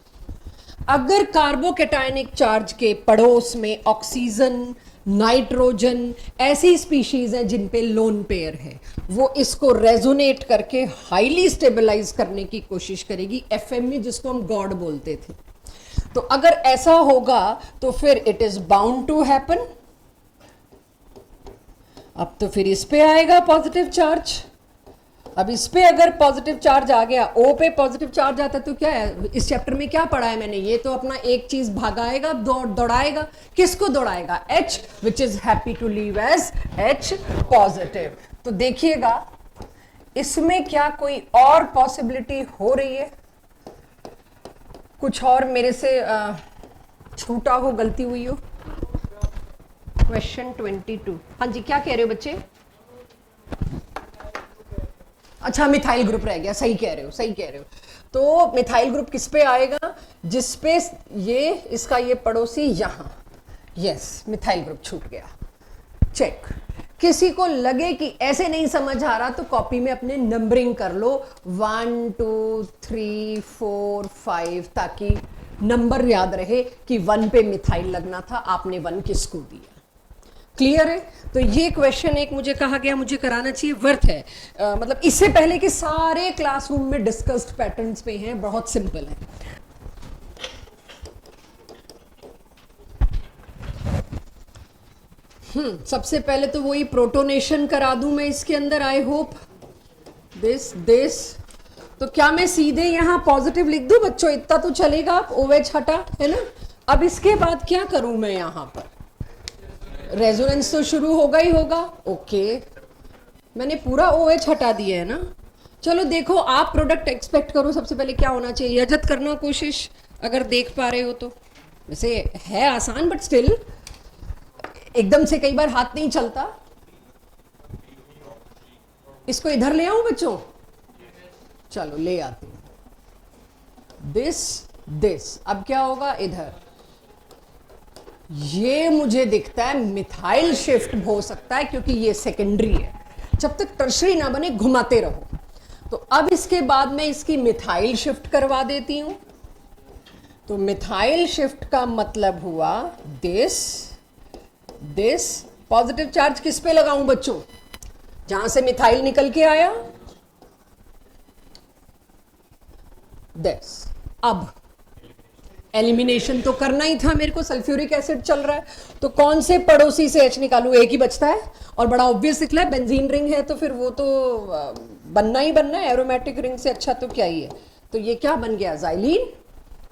अगर कार्बोकेटायनिक चार्ज के पड़ोस में ऑक्सीजन, नाइट्रोजन ऐसी स्पीशीज हैं जिन पे लोन पेयर है, वो इसको रेजोनेट करके हाईली स्टेबलाइज करने की कोशिश करेगी। FME जिसको हम गॉड बोलते थे। तो अगर ऐसा होगा तो फिर it is bound to happen. अब तो फिर इस पे आएगा पॉजिटिव चार्ज। अब इस पे अगर पॉजिटिव चार्ज आ गया, O पे पॉजिटिव चार्ज आता तो क्या है, इस चैप्टर में क्या पढ़ा है मैंने, ये तो अपना एक चीज भागाएगा, दौड़ाएगा। किसको दौड़ाएगा, H, which is happy to leave as H positive. तो देखिएगा इसमें क्या कोई और पॉसिबिलिटी हो रही है, कुछ और मेरे से छूटा हो, गलती हुई हो। क्वेश्चन 22, हाँ जी क्या कह रहे हो बच्चे। अच्छा मिथाइल ग्रुप रह गया, सही कह रहे हो, सही कह रहे हो। तो मिथाइल ग्रुप किस पे आएगा, जिस पे ये इसका ये पड़ोसी यहां, यस मिथाइल ग्रुप छूट गया। चेक। किसी को लगे कि ऐसे नहीं समझ आ रहा तो कॉपी में अपने नंबरिंग कर लो 1 2 3 4 5, ताकि नंबर याद रहे कि 1 पे मिथाइल लगना था, आपने 1 किसको दिया। क्लियर है। तो ये क्वेश्चन एक मुझे कहा गया मुझे कराना चाहिए, वर्थ है। मतलब इससे पहले कि सारे क्लासरूम में डिस्कस्ड पैटर्न्स पे हैं, बहुत सिंपल है। सबसे पहले तो वही प्रोटोनेशन करा दूं मैं इसके अंदर, आई होप दिस। तो क्या मैं सीधे यहां पॉजिटिव लिख दूं बच्चों, इतना तो चलेगा, OH हटा है ना। अब इसके बाद क्या करूं मैं, यहां पर रेजोनेंस तो शुरू होगा ही होगा। ओके मैंने पूरा OH हटा दिया है ना। चलो देखो आप प्रोडक्ट एक्सपेक्ट करो, सबसे पहले क्या होना चाहिए, यजत करना कोशिश अगर देख पा रहे हो तो। वैसे है आसान बट स्टिल एकदम से कई बार हाथ नहीं चलता। इसको इधर ले आऊं बच्चों, चलो ले आती हूं। दिस। अब क्या होगा, इधर ये मुझे दिखता है मिथाइल शिफ्ट हो सकता है, क्योंकि ये सेकेंडरी है। जब तक टर्शरी ना बने घुमाते रहो। तो अब इसके बाद मैं इसकी मिथाइल शिफ्ट करवा देती हूं। तो मिथाइल शिफ्ट का मतलब हुआ दिस दिस। पॉजिटिव चार्ज किस पे लगाऊं बच्चों? जहां से मिथाइल निकल के आया, दिस। अब एलिमिनेशन तो करना ही था मेरे को, सल्फ्यूरिक एसिड चल रहा है, तो कौन से पड़ोसी से H निकालू? एक ही बचता है और बड़ा ऑब्वियस निकला है, बेंजीन रिंग है, तो फिर वो तो बनना ही बनना है, एरोमेटिक रिंग से अच्छा तो क्या ही है। तो ये क्या बन गया? जाइलीन,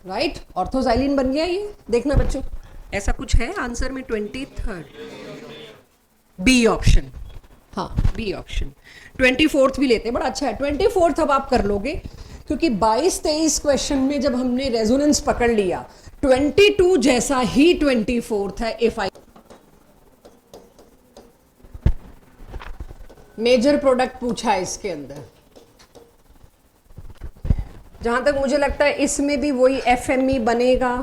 राइट, ऑर्थोजाइलिन बन गया ये। देखना बच्चों, ऐसा कुछ है आंसर में 23rd, बी ऑप्शन। हाँ, बी ऑप्शन। 24th भी लेते हैं, बड़ा अच्छा है 24th। अब आप कर लोगे, क्योंकि 22-23 क्वेश्चन में जब हमने रेजोनेंस पकड़ लिया, 22 जैसा ही 24th है। इफ आई मेजर प्रोडक्ट पूछा है इसके अंदर, जहां तक मुझे लगता है इसमें भी वही FME बनेगा।